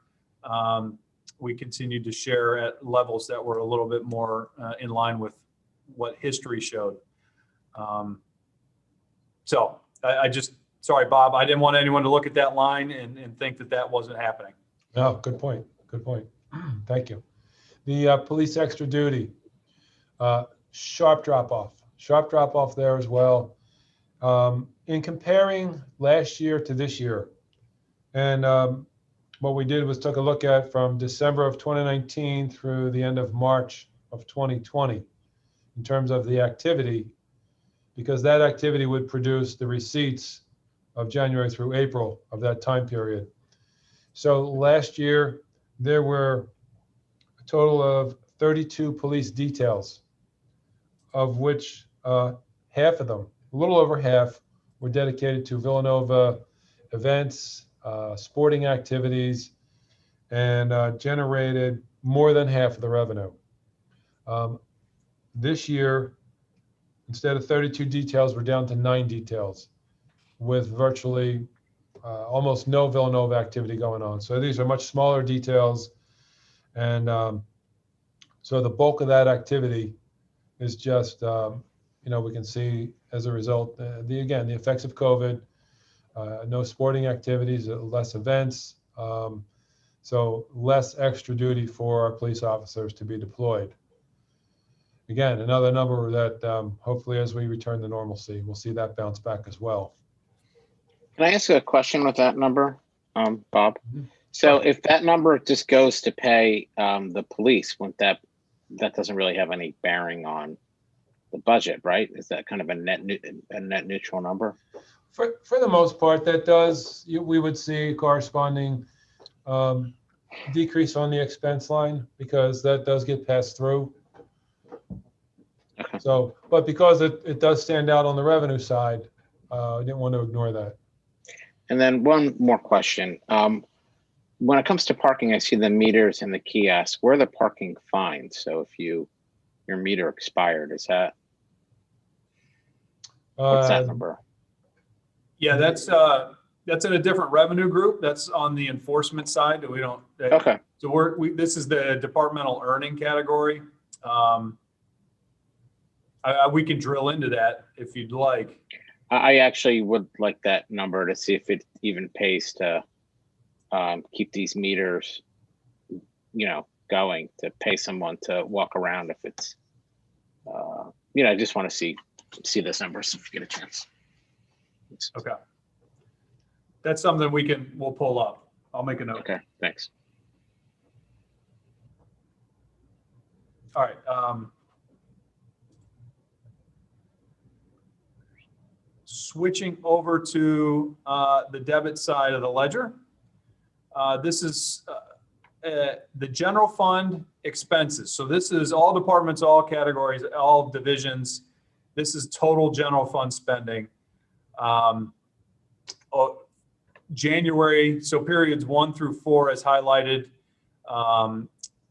we continued to share at levels that were a little bit more in line with what history showed. So sorry, Bob, I didn't want anyone to look at that line and think that wasn't happening. No, good point. Good point. Thank you. The police extra duty, sharp drop off there as well. In comparing last year to this year, and what we did was took a look at from December of 2019 through the end of March of 2020 in terms of the activity, because that activity would produce the receipts of January through April of that time period. So last year, there were a total of 32 police details, of which half of them, a little over half, were dedicated to Villanova events, sporting activities, and generated more than half of the revenue. This year, instead of 32 details, we're down to 9 details, with virtually almost no Villanova activity going on. So these are much smaller details. And so the bulk of that activity is just, we can see as a result, the effects of COVID, no sporting activities, less events. So less extra duty for our police officers to be deployed. Again, another number that hopefully as we return to normalcy, we'll see that bounce back as well. Can I ask a question with that number, Bob? So if that number just goes to pay the police, wouldn't that doesn't really have any bearing on the budget, right? Is that kind of a net neutral number? For the most part, that does. We would see a corresponding decrease on the expense line, because that does get passed through. Okay. So, but because it does stand out on the revenue side, I didn't want to ignore that. And then one more question. When it comes to parking, I see the meters and the kiosks. Where are the parking fines? So if your meter expired, is that, what's that number? Yeah, that's in a different revenue group. That's on the enforcement side. We don't. Okay. So this is the departmental earning category. We can drill into that if you'd like. I actually would like that number to see if it even pays to keep these meters, going, to pay someone to walk around if it's, I just want to see those numbers if you get a chance. Okay. That's something we'll pull up. I'll make a note. Okay, thanks. All right. Switching over to the debit side of the ledger. This is the general fund expenses. So this is all departments, all categories, all divisions. This is total general fund spending. January, so periods 1 through 4 as highlighted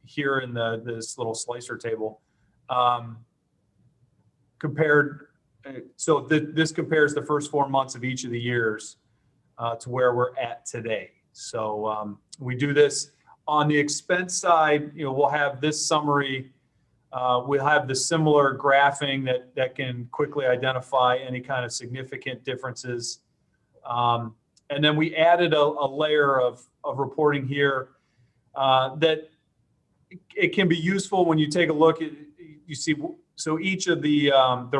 here in this little slicer table. This compares the first 4 months of each of the years to where we're at today. So we do this on the expense side. We'll have this summary. We'll have the similar graphing that can quickly identify any kind of significant differences. And then we added a layer of reporting here that it can be useful when you take a look at, you see, so each of the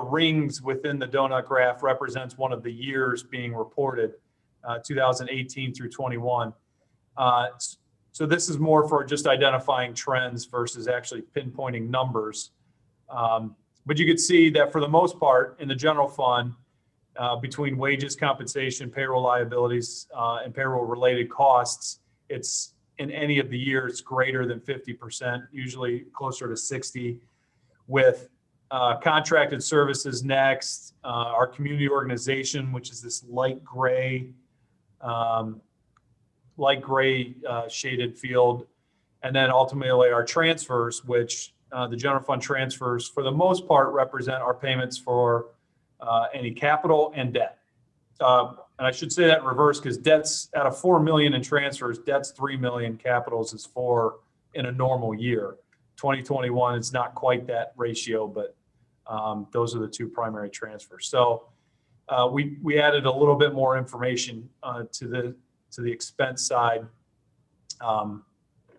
rings within the donut graph represents one of the years being reported, 2018 through 21. So this is more for just identifying trends versus actually pinpointing numbers. But you could see that for the most part in the general fund, between wages, compensation, payroll liabilities, and payroll related costs, it's in any of the years greater than 50%, usually closer to 60, with contracted services next, our community organization, which is this light gray shaded field, and then ultimately our transfers, which the general fund transfers for the most part represent our payments for any capital and debt. And I should say that in reverse, because debt's out of 4 million in transfers, debt's 3 million, capitals is 4 in a normal year. 2021, it's not quite that ratio, but those are the two primary transfers. So we added a little bit more information to the expense side.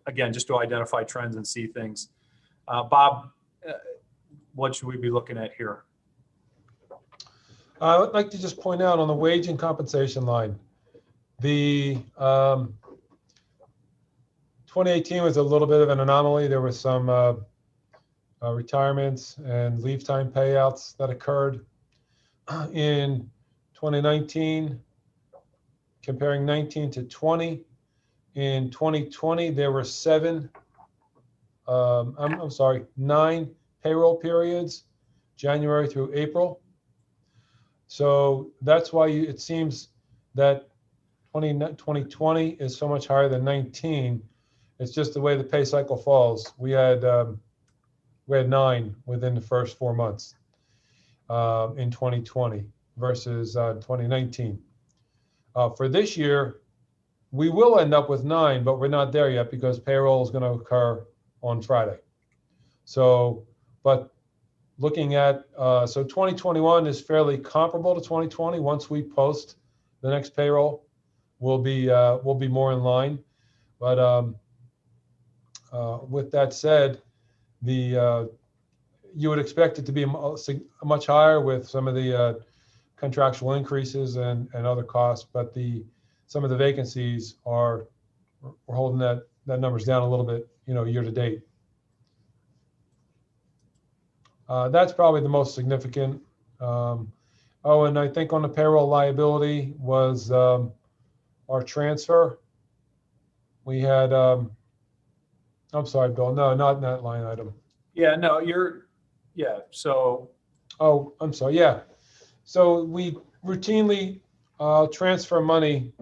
Again, just to identify trends and see things. Bob, what should we be looking at here? I would like to just point out on the wage and compensation line, the 2018 was a little bit of an anomaly. There were some retirements and leave time payouts that occurred in 2019, comparing 19 to 20. In 2020, there were 9 payroll periods, January through April. So that's why it seems that 2020 is so much higher than 19. It's just the way the pay cycle falls. We had 9 within the first 4 months in 2020 versus 2019. For this year, we will end up with 9, but we're not there yet because payroll is going to occur on Friday. So, but looking at, so 2021 is fairly comparable to 2020. Once we post the next payroll, we'll be more in line. But with that said, you would expect it to be much higher with some of the contractual increases and other costs, but some of the vacancies we're holding that numbers down a little bit, year to date. That's probably the most significant. And I think on the payroll liability was our transfer. We had, I'm sorry, Bill, no, not in that line item. Yeah, no, so. Oh, I'm sorry, yeah. So we routinely transfer money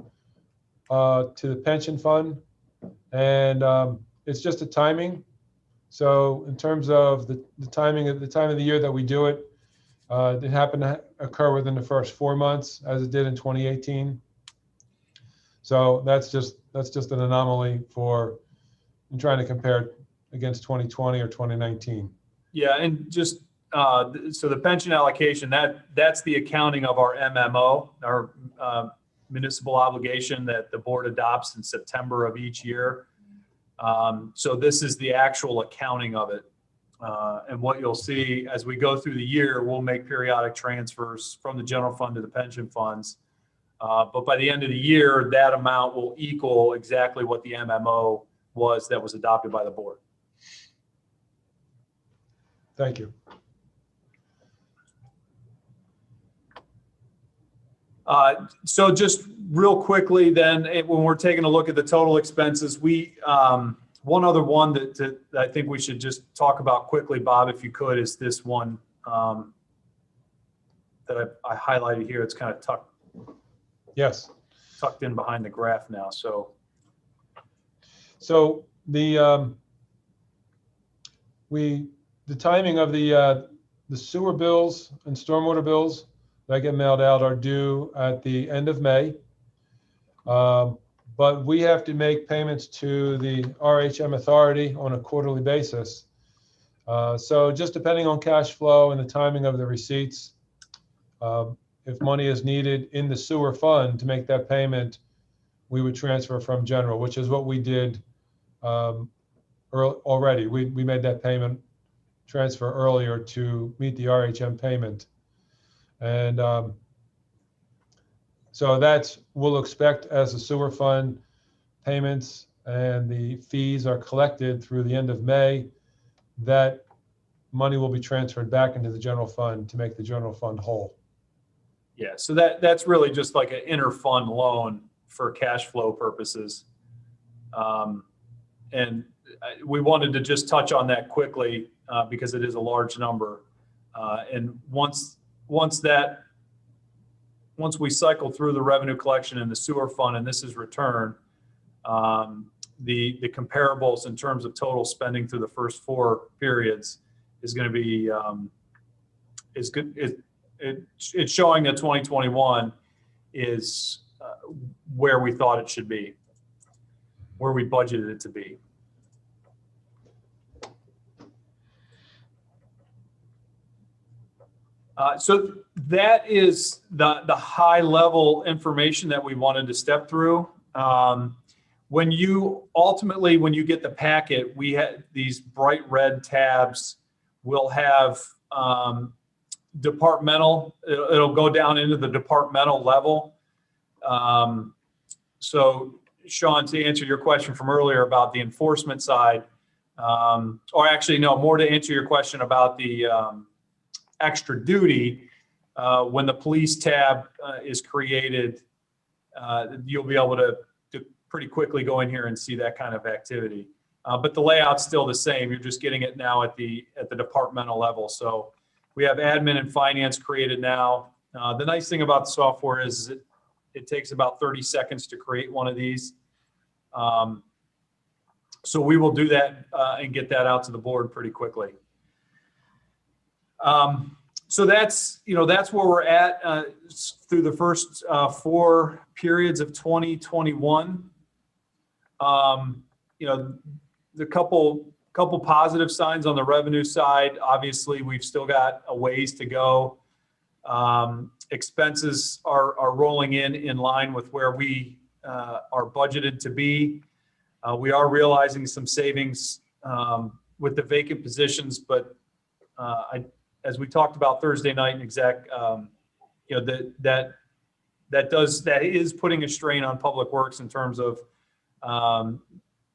to the pension fund, and it's just a timing. So in terms of the timing of the year that we do it, it happened to occur within the first 4 months, as it did in 2018. So that's just an anomaly in trying to compare it against 2020 or 2019. Yeah, and just so the pension allocation, that's the accounting of our MMO, our municipal obligation that the board adopts in September of each year. So this is the actual accounting of it. And what you'll see as we go through the year, we'll make periodic transfers from the general fund to the pension funds. But by the end of the year, that amount will equal exactly what the MMO was that was adopted by the board. Thank you. So just real quickly then, when we're taking a look at the total expenses, one other one that I think we should just talk about quickly, Bob, if you could, is this one that I highlighted here. It's kind of tucked in behind the graph now. So the timing of the sewer bills and stormwater bills that get mailed out are due at the end of May. But we have to make payments to the RHM authority on a quarterly basis. So just depending on cash flow and the timing of the receipts, if money is needed in the sewer fund to make that payment, we would transfer from general, which is what we did already. We made that payment transfer earlier to meet the RHM payment. And so we'll expect as the sewer fund payments and the fees are collected through the end of May, that money will be transferred back into the general fund to make the general fund whole. Yeah, so that's really just like an inter-fund loan for cash flow purposes. And we wanted to just touch on that quickly because it is a large number. And once we cycle through the revenue collection in the sewer fund and this is returned, the comparables in terms of total spending through the first 4 periods is going to be is good. It's showing that 2021 is where we thought it should be, where we budgeted it to be. So that is the high level information that we wanted to step through. When you get the packet, we had these bright red tabs. We'll have departmental, it'll go down into the departmental level. So Sean, to answer your question from earlier about the enforcement side, or actually no, more to answer your question about the extra duty, when the police tab is created, you'll be able to pretty quickly go in here and see that kind of activity. But the layout's still the same. You're just getting it now at the departmental level. So we have admin and finance created now. The nice thing about the software is it takes about 30 seconds to create one of these. So we will do that and get that out to the board pretty quickly. So that's where we're at through the first 4 periods of 2021. The couple positive signs on the revenue side. Obviously, we've still got a ways to go. Expenses are rolling in line with where we are budgeted to be. We are realizing some savings with the vacant positions, but as we talked about Thursday night in exec, that is putting a strain on Public Works in terms of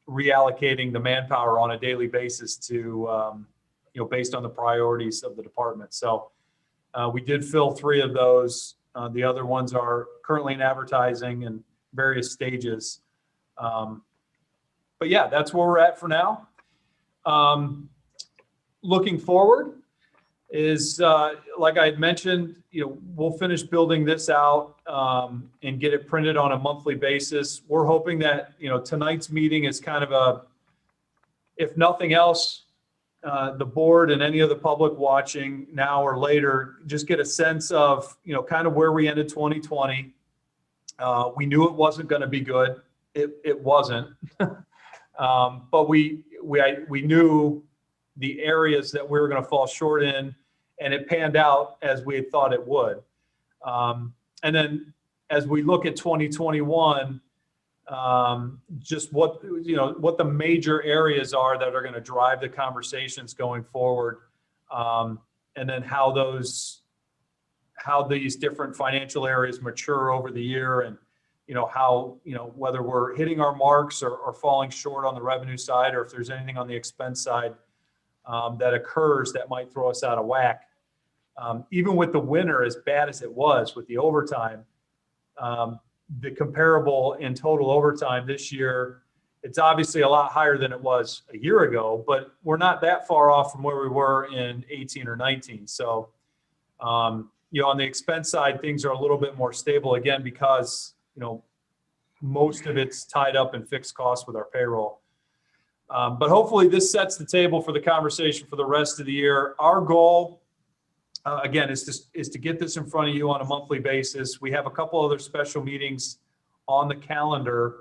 reallocating the manpower on a daily basis to, based on the priorities of the department. So we did fill 3 of those. The other ones are currently in advertising and various stages. But yeah, that's where we're at for now. Looking forward is, like I had mentioned, we'll finish building this out and get it printed on a monthly basis. We're hoping that, tonight's meeting is kind of if nothing else, the board and any of the public watching now or later, just get a sense of, kind of where we ended 2020. We knew it wasn't going to be good. It wasn't. But we knew the areas that we were going to fall short in and it panned out as we had thought it would. And then as we look at 2021, just what the major areas are that are going to drive the conversations going forward, and then how these different financial areas mature over the year, and how whether we're hitting our marks or falling short on the revenue side, or if there's anything on the expense side that occurs that might throw us out of whack. Even with the winter, as bad as it was with the overtime, the comparable in total overtime this year, it's obviously a lot higher than it was a year ago, but we're not that far off from where we were in 18 or 19. So, on the expense side, things are a little bit more stable again, because, most of it's tied up in fixed costs with our payroll. But hopefully this sets the table for the conversation for the rest of the year. Our goal, again, is to get this in front of you on a monthly basis. We have a couple other special meetings on the calendar.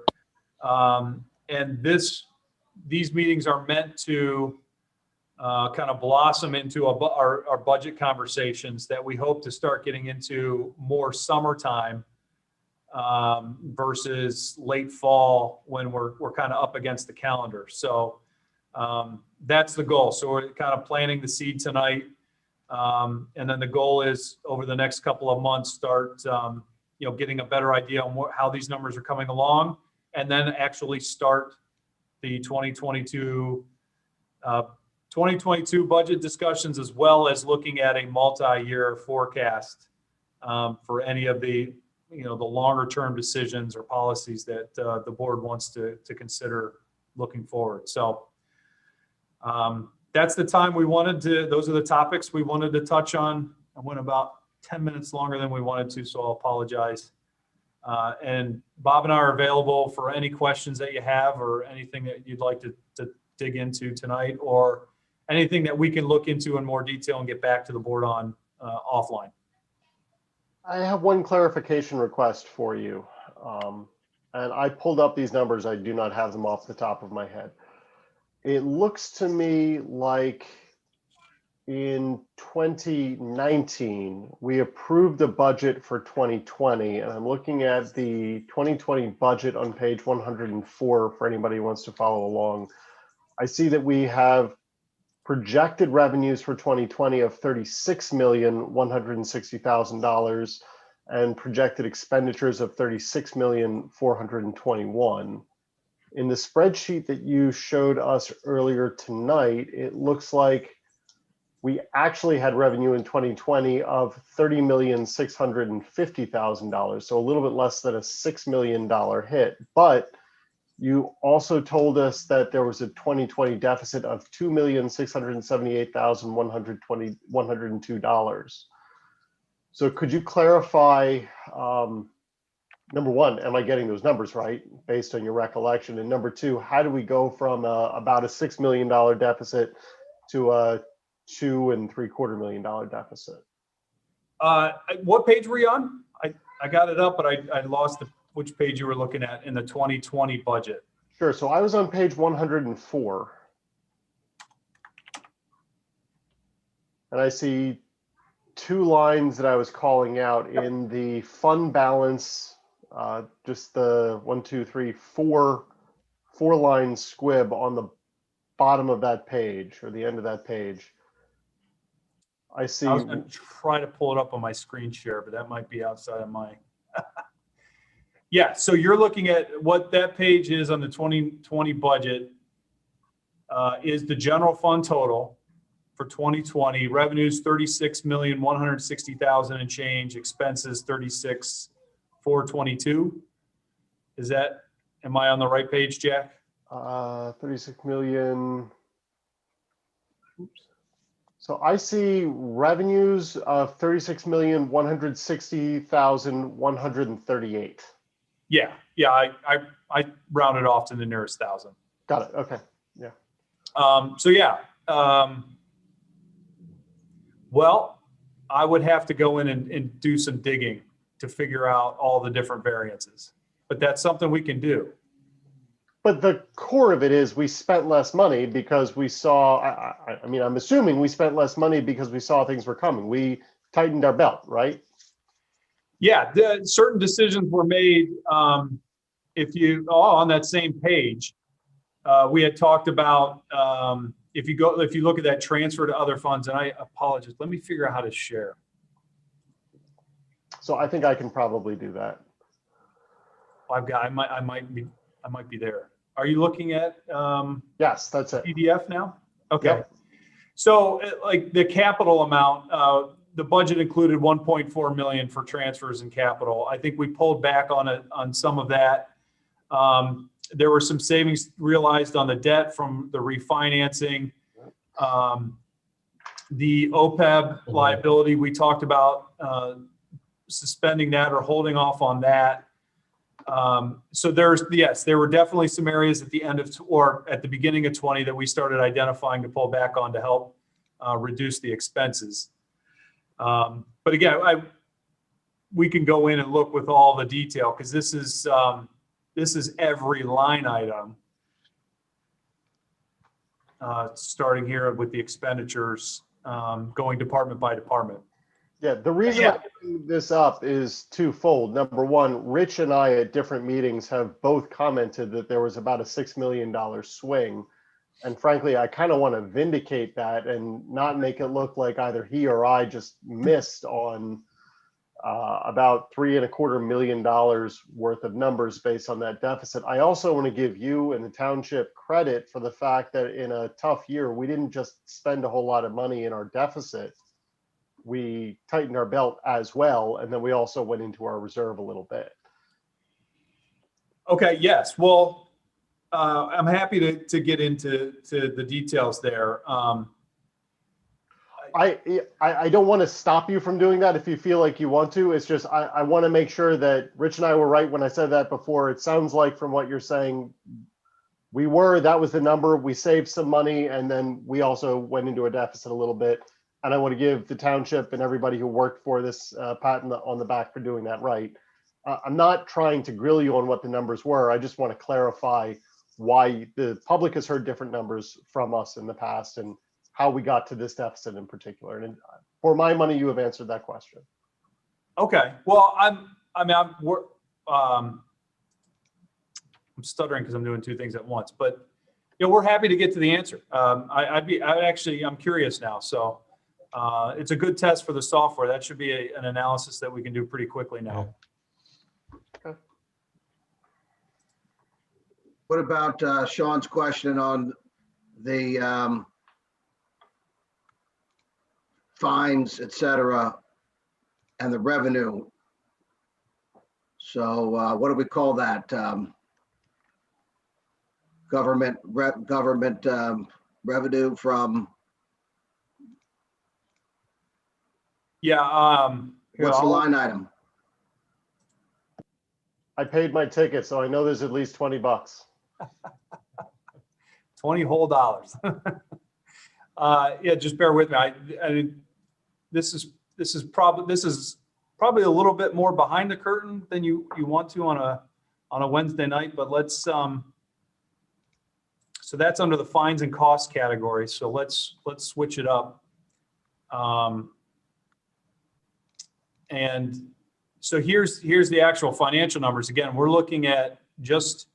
And these meetings are meant to kind of blossom into our budget conversations that we hope to start getting into more summertime versus late fall when we're kind of up against the calendar. So that's the goal. So we're kind of planting the seed tonight. And then the goal is over the next couple of months, start, getting a better idea on how these numbers are coming along, and then actually start the 2022 budget discussions, as well as looking at a multi-year forecast for any of the longer term decisions or policies that the board wants to consider looking forward. So that's the time those are the topics we wanted to touch on. I went about 10 minutes longer than we wanted to, so I'll apologize. And Bob and I are available for any questions that you have, or anything that you'd like to dig into tonight, or anything that we can look into in more detail and get back to the board on offline. I have one clarification request for you. And I pulled up these numbers. I do not have them off the top of my head. It looks to me like in 2019, we approved a budget for 2020, and I'm looking at the 2020 budget on page 104 for anybody who wants to follow along. I see that we have projected revenues for 2020 of $36,160,000 and projected expenditures of $36,421,000. In the spreadsheet that you showed us earlier tonight, it looks like we actually had revenue in 2020 of $30,650,000, so a little bit less than a $6 million hit. But you also told us that there was a 2020 deficit of $2,678,102. So could you clarify, number one, am I getting those numbers right based on your recollection? And number two, how do we go from about a $6 million deficit to a $2.75 million deficit? What page were you on? I got it up, but I lost which page you were looking at in the 2020 budget. Sure. So I was on page 104. And I see two lines that I was calling out in the fund balance, just the 4-line squib on the bottom of that page, or the end of that page. I see. I was going to try to pull it up on my screen share, but that might be outside of my. Yeah, so you're looking at what that page is on the 2020 budget, is the general fund total for 2020. Revenues $36,160,000 and change. Expenses $36,422. Is that? Am I on the right page, Jack? 36 million. Oops. So I see revenues of 36,160,138. Yeah, I rounded off to the nearest thousand. Got it. Okay. Yeah. So yeah. Well, I would have to go in and do some digging to figure out all the different variances, but that's something we can do. But the core of it is we spent less money because we saw, I mean, I'm assuming we spent less money because we saw things were coming. We tightened our belt, right? Yeah, certain decisions were made. If you, on that same page, we had talked about, if you look at that transfer to other funds, and I apologize, let me figure out how to share. So I think I can probably do that. I might be there. Are you looking at Yes, that's it. PDF now? Okay. Yep. So like the capital amount, the budget included 1.4 million for transfers and capital. I think we pulled back on some of that. There were some savings realized on the debt from the refinancing. The OPEB liability, we talked about suspending that or holding off on that. So there were definitely some areas at the end of, or at the beginning of 20 that we started identifying to pull back on to help reduce the expenses. But again, we can go in and look with all the detail because this is every line item. Starting here with the expenditures, going department by department. Yeah, the reason I bring this up is twofold. Number one, Rich and I at different meetings have both commented that there was about a $6 million swing. And frankly, I kind of want to vindicate that and not make it look like either he or I just missed on about $3.25 million worth of numbers based on that deficit. I also want to give you and the township credit for the fact that in a tough year, we didn't just spend a whole lot of money in our deficit. We tightened our belt as well, and then we also went into our reserve a little bit. Okay, yes. Well, I'm happy to get into the details there. I don't want to stop you from doing that if you feel like you want to. It's just I want to make sure that Rich and I were right when I said that before. It sounds like from what you're saying, that was the number. We saved some money, and then we also went into a deficit a little bit. And I want to give the township and everybody who worked for this pat on the back for doing that right. I'm not trying to grill you on what the numbers were. I just want to clarify why the public has heard different numbers from us in the past and how we got to this deficit in particular. And for my money, you have answered that question. Okay. Well, I'm stuttering because I'm doing two things at once, but we're happy to get to the answer. I'm curious now. So it's a good test for the software. That should be an analysis that we can do pretty quickly now. Okay. What about Sean's question on the fines, et cetera, and the revenue? So what do we call that? Government revenue from? Yeah. What's the line item? I paid my ticket, so I know there's at least $20. 20 whole dollars. Yeah, just bear with me. This is probably a little bit more behind the curtain than you want to on a Wednesday night, but let's so that's under the fines and costs category. So let's switch it up. And so here's the actual financial numbers. Again, we're looking at just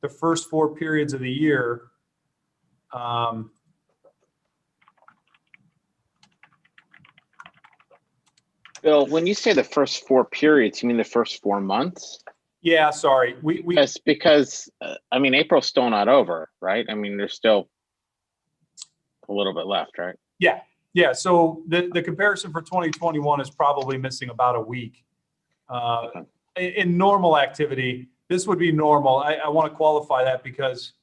the first 4 periods of the year. Bill, when you say the first 4 periods, you mean the first 4 months? Yeah, sorry. Because I mean, April's still not over, right? I mean, there's still a little bit left, right? Yeah. Yeah. So the comparison for 2021 is probably missing about a week. Okay. In normal activity, this would be normal. I want to qualify that because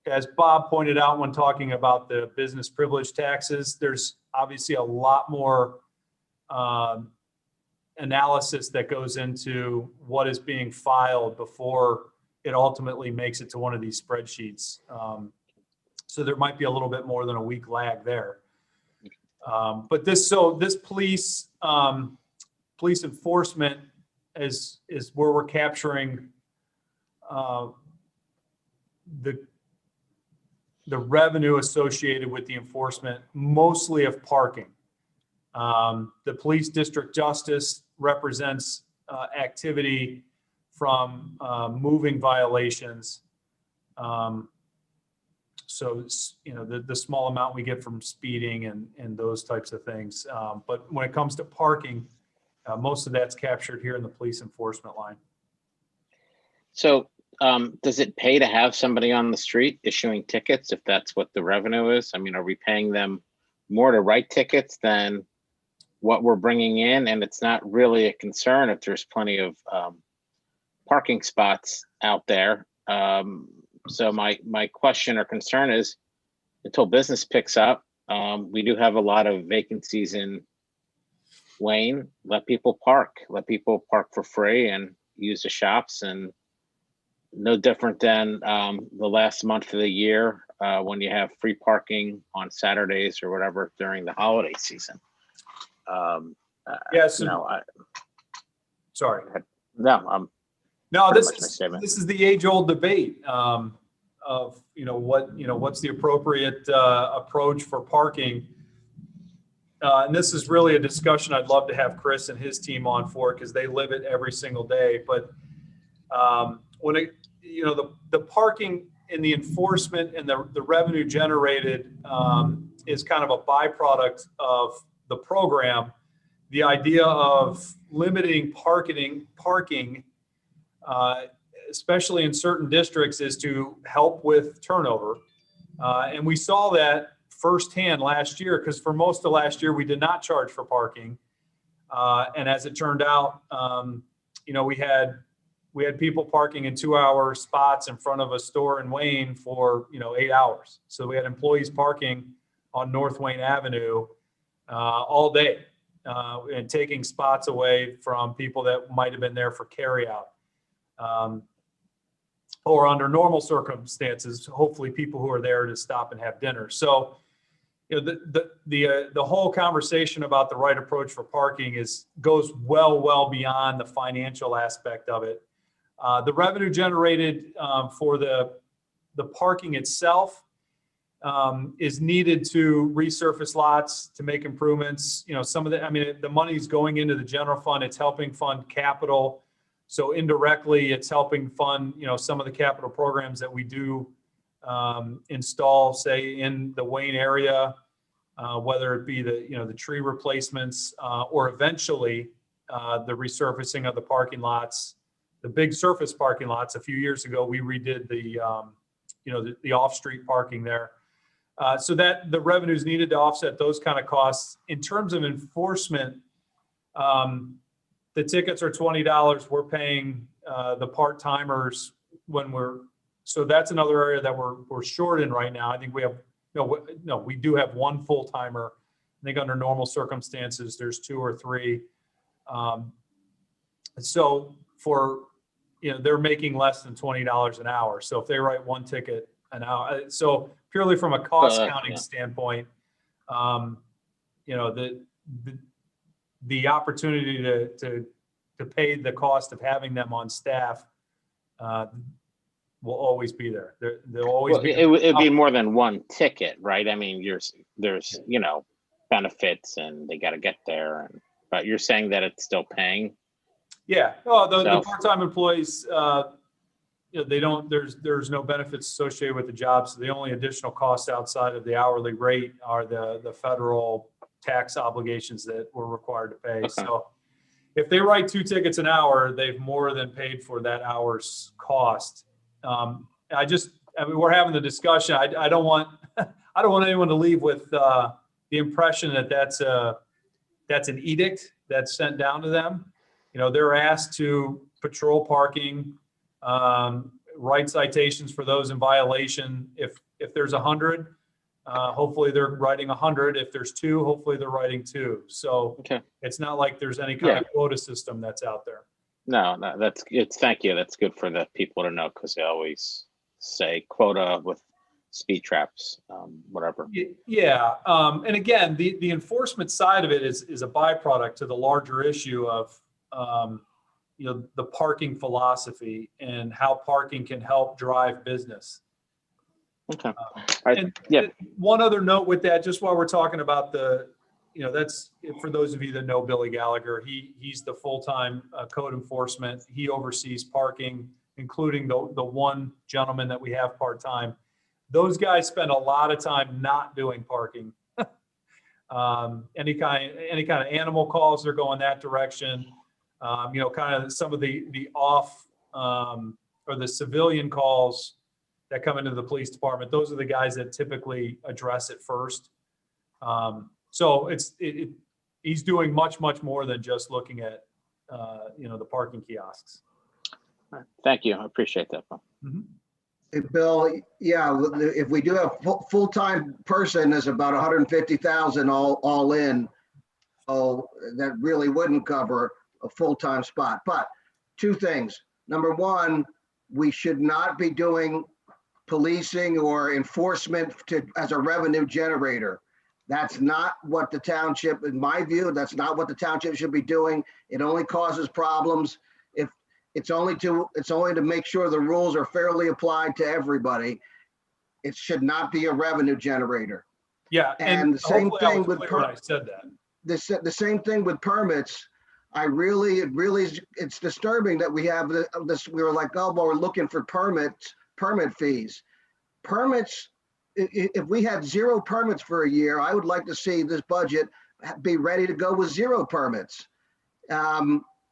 as Bob pointed out when talking about the business privilege taxes, there's obviously a lot more analysis that goes into what is being filed before it ultimately makes it to one of these spreadsheets. So there might be a little bit more than a week lag there. But this police enforcement is where we're capturing the revenue associated with the enforcement, mostly of parking. The police district justice represents activity from moving violations. So, you know, the small amount we get from speeding and those types of things. But when it comes to parking, most of that's captured here in the police enforcement line. So does it pay to have somebody on the street issuing tickets if that's what the revenue is? I mean, are we paying them more to write tickets than what we're bringing in? And it's not really a concern if there's plenty of parking spots out there. So my question or concern is, until business picks up, we do have a lot of vacancies in Wayne. Let people park for free and use the shops, and no different than the last month of the year when you have free parking on Saturdays or whatever during the holiday season. Yes. Sorry. No, this is the age-old debate of what's the appropriate approach for parking, and this is really a discussion I'd love to have Chris and his team on for, because they live it every single day. But when the parking and the enforcement and the revenue generated is kind of a byproduct of the program. The idea of limiting parking. Especially in certain districts, is to help with turnover. And we saw that firsthand last year, because for most of last year, we did not charge for parking. And as it turned out, we had people parking in 2-hour spots in front of a store in Wayne for, 8 hours. So we had employees parking on North Wayne Avenue all day and taking spots away from people that might have been there for carryout. Or under normal circumstances, hopefully people who are there to stop and have dinner. So, the whole conversation about the right approach for parking goes well beyond the financial aspect of it. The revenue generated for the parking itself is needed to resurface lots, to make improvements. Some of the money's going into the general fund. It's helping fund capital. So indirectly, it's helping fund, some of the capital programs that we do install, say, in the Wayne area, whether it be the tree replacements or eventually the resurfacing of the parking lots, the big surface parking lots. A few years ago, we redid the off-street parking there. So that the revenue is needed to offset those kind of costs. In terms of enforcement, the tickets are $20. We're paying the part-timers so that's another area that we're short in right now. I think we have, we do have one full-timer. I think under normal circumstances, there's 2 or 3. So they're making less than $20 an hour. So if they write one ticket an hour, so purely from a cost counting standpoint, the opportunity to pay the cost of having them on staff will always be there. There'll always be. It'd be more than one ticket, right? I mean, there's benefits and they got to get there, but you're saying that it's still paying. Yeah. Oh, the part-time employees, they don't. There's no benefits associated with the job, so the only additional costs outside of the hourly rate are the federal tax obligations that we're required to pay. Okay. So if they write 2 tickets an hour, they've more than paid for that hour's cost. We're having the discussion. I don't want anyone to leave with the impression that that's an edict that's sent down to them. They're asked to patrol parking, write citations for those in violation. If there's 100, hopefully they're writing 100. If there's 2, hopefully they're writing 2. So It's not like there's any kind of quota system that's out there. No, thank you. That's good for the people to know, because they always say quota with speed traps, whatever. Yeah. And again, the enforcement side of it is a byproduct to the larger issue of, the parking philosophy and how parking can help drive business. Okay. All right. And Yeah. one other note with that, just while we're talking about the, that's, for those of you that know Billy Gallagher, he's the full-time code enforcement. He oversees parking, including the one gentleman that we have part-time. Those guys spend a lot of time not doing parking. Any kind of animal calls are going that direction. Kind of some of the off or the civilian calls that come into the police department. Those are the guys that typically address it first. So he's doing much more than just looking at the parking kiosks. Thank you. I appreciate that, Bob. Mm-hmm. Hey, Bill, yeah, if we do have full-time person is about 150,000 all in. So that really wouldn't cover a full-time spot. But two things. Number one, we should not be doing policing or enforcement as a revenue generator. That's not what the township, in my view, that's not what the township should be doing. It only causes problems. If it's only to make sure the rules are fairly applied to everybody. It should not be a revenue generator. Yeah, and the same thing with when I said that. The same thing with permits. It's disturbing that we have this. We were like, oh, well, we're looking for permit fees. Permits. If we had 0 permits for a year, I would like to see this budget be ready to go with 0 permits.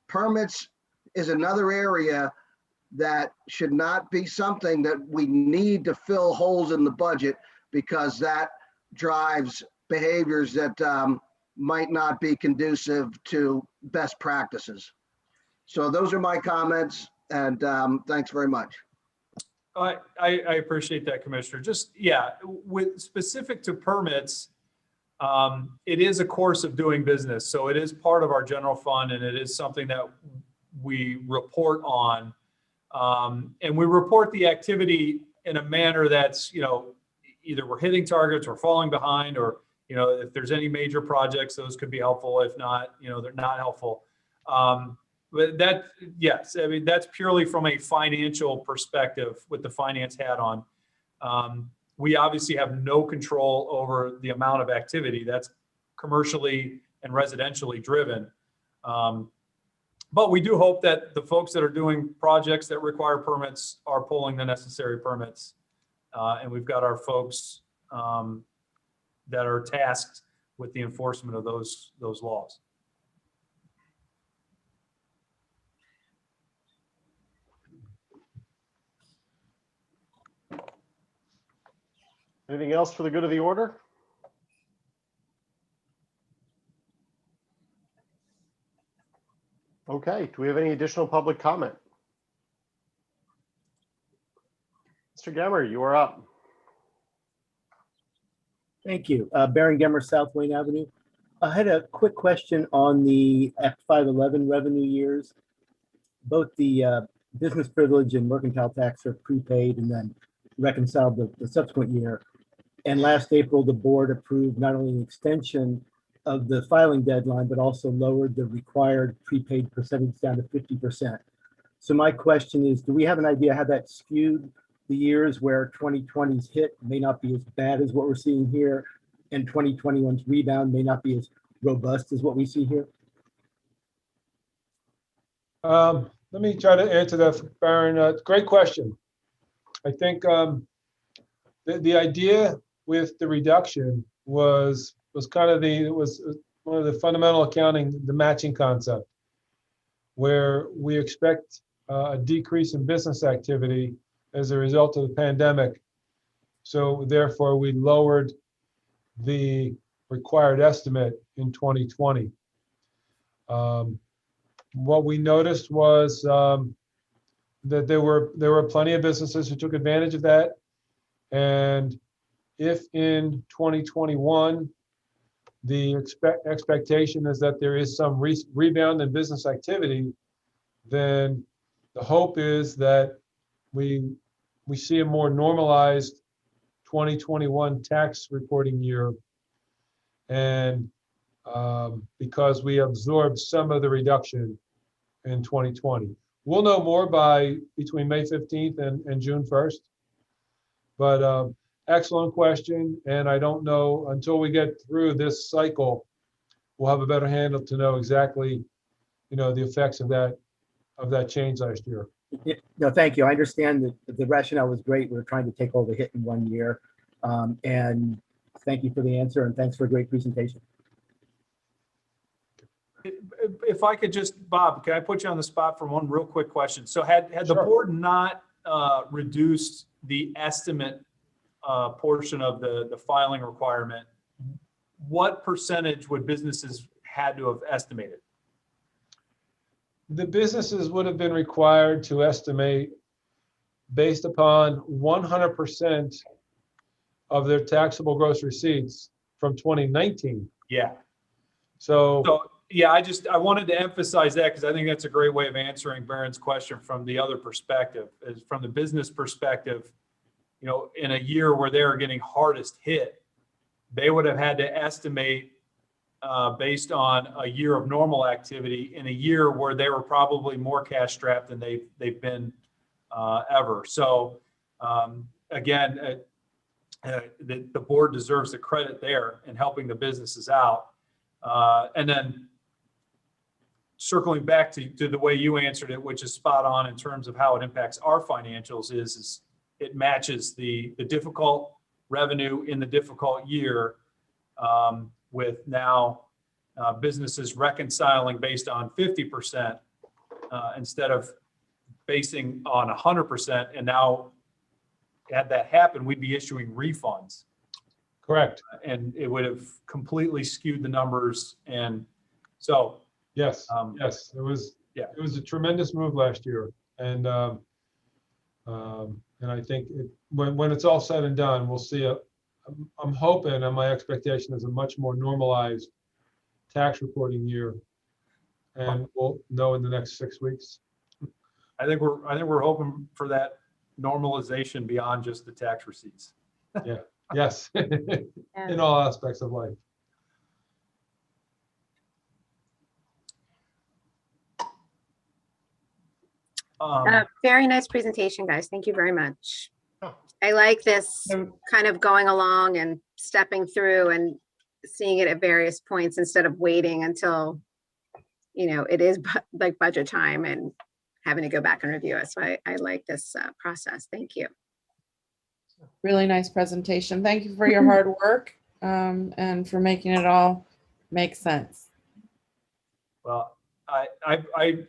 Permits is another area that should not be something that we need to fill holes in the budget, because that drives behaviors that might not be conducive to best practices. So those are my comments, and thanks very much. I appreciate that, Commissioner. Just, with specific to permits, it is a course of doing business. So it is part of our general fund, and it is something that we report on. And we report the activity in a manner that's, either we're hitting targets or falling behind, or, if there's any major projects, those could be helpful. If not, they're not helpful. But that, yes, I mean, that's purely from a financial perspective with the finance hat on. We obviously have no control over the amount of activity that's commercially and residentially driven. But we do hope that the folks that are doing projects that require permits are pulling the necessary permits. And we've got our folks that are tasked with the enforcement of those laws. Anything else for the good of the order? Okay, do we have any additional public comment? Mr. Gemmer, you are up. Thank you. Baron Gemmer, South Wayne Avenue. I had a quick question on the Act 511 revenue years. Both the business privilege and mercantile tax are prepaid and then reconciled the subsequent year. And last April, the board approved not only an extension of the filing deadline, but also lowered the required prepaid percentage down to 50%. So my question is, do we have an idea how that skewed the years where 2020's hit may not be as bad as what we're seeing here, and 2021's rebound may not be as robust as what we see here? Let me try to answer that, Baron. Great question. I think the idea with the reduction was kind of one of the fundamental accounting, the matching concept, where we expect a decrease in business activity as a result of the pandemic. So therefore, we lowered the required estimate in 2020. What we noticed was that there were plenty of businesses who took advantage of that. And if in 2021, the expectation is that there is some rebound in business activity, then the hope is that we see a more normalized 2021 tax reporting year. And because we absorbed some of the reduction in 2020. We'll know more between May 15th and June 1st. But excellent question. And I don't know, until we get through this cycle, we'll have a better handle to know exactly, the effects of that change last year. Yeah, no, thank you. I understand that the rationale was great. We're trying to take all the hit in 1 year. And thank you for the answer and thanks for a great presentation. If I could just, Bob, can I put you on the spot for one real quick question? So had the Sure. board not reduced the estimate portion of the filing requirement, what percentage would businesses had to have estimated? The businesses would have been required to estimate based upon 100% of their taxable gross receipts from 2019. Yeah. So Yeah, I wanted to emphasize that because I think that's a great way of answering Baron's question from the other perspective, is from the business perspective, in a year where they were getting hardest hit, they would have had to estimate based on a year of normal activity in a year where they were probably more cash strapped than they've been ever. So again, the board deserves the credit there in helping the businesses out. And then circling back to the way you answered it, which is spot on in terms of how it impacts our financials, is it matches the difficult revenue in the difficult year with now businesses reconciling based on 50% instead of basing on 100%. And now, had that happen, we'd be issuing refunds. correct. And it would have completely skewed the numbers. And so, Yes, yes, it was a tremendous move last year. And I think when it's all said and done, we'll see I'm hoping, and my expectation is a much more normalized tax reporting year. And we'll know in the next 6 weeks. I think we're hoping for that normalization beyond just the tax receipts. Yeah, yes, in all aspects of life. Very nice presentation, guys. Thank you very much. Oh. I like this kind of going along and stepping through and seeing it at various points instead of waiting until, it is like budget time and having to go back and review it. So I like this process. Thank you. Really nice presentation. Thank you for your hard work and for making it all make sense. Well,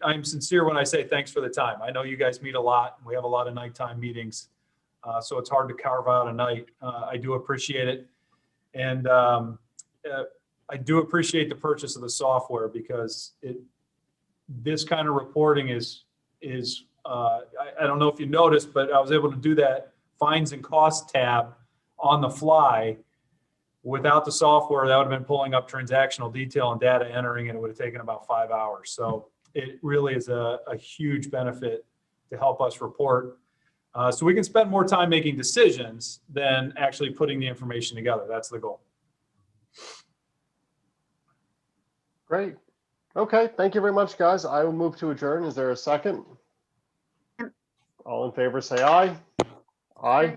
I'm sincere when I say thanks for the time. I know you guys meet a lot. We have a lot of nighttime meetings. So it's hard to carve out a night. I do appreciate it. And I do appreciate the purchase of the software because this kind of reporting is I don't know if you noticed, but I was able to do that fines and costs tab on the fly. Without the software, that would have been pulling up transactional detail and data entering, and it would have taken about 5 hours. So it really is a huge benefit to help us report. So we can spend more time making decisions than actually putting the information together. That's the goal. Great. Okay, thank you very much, guys. I will move to adjourn. Is there a second? All in favor, say aye. Aye.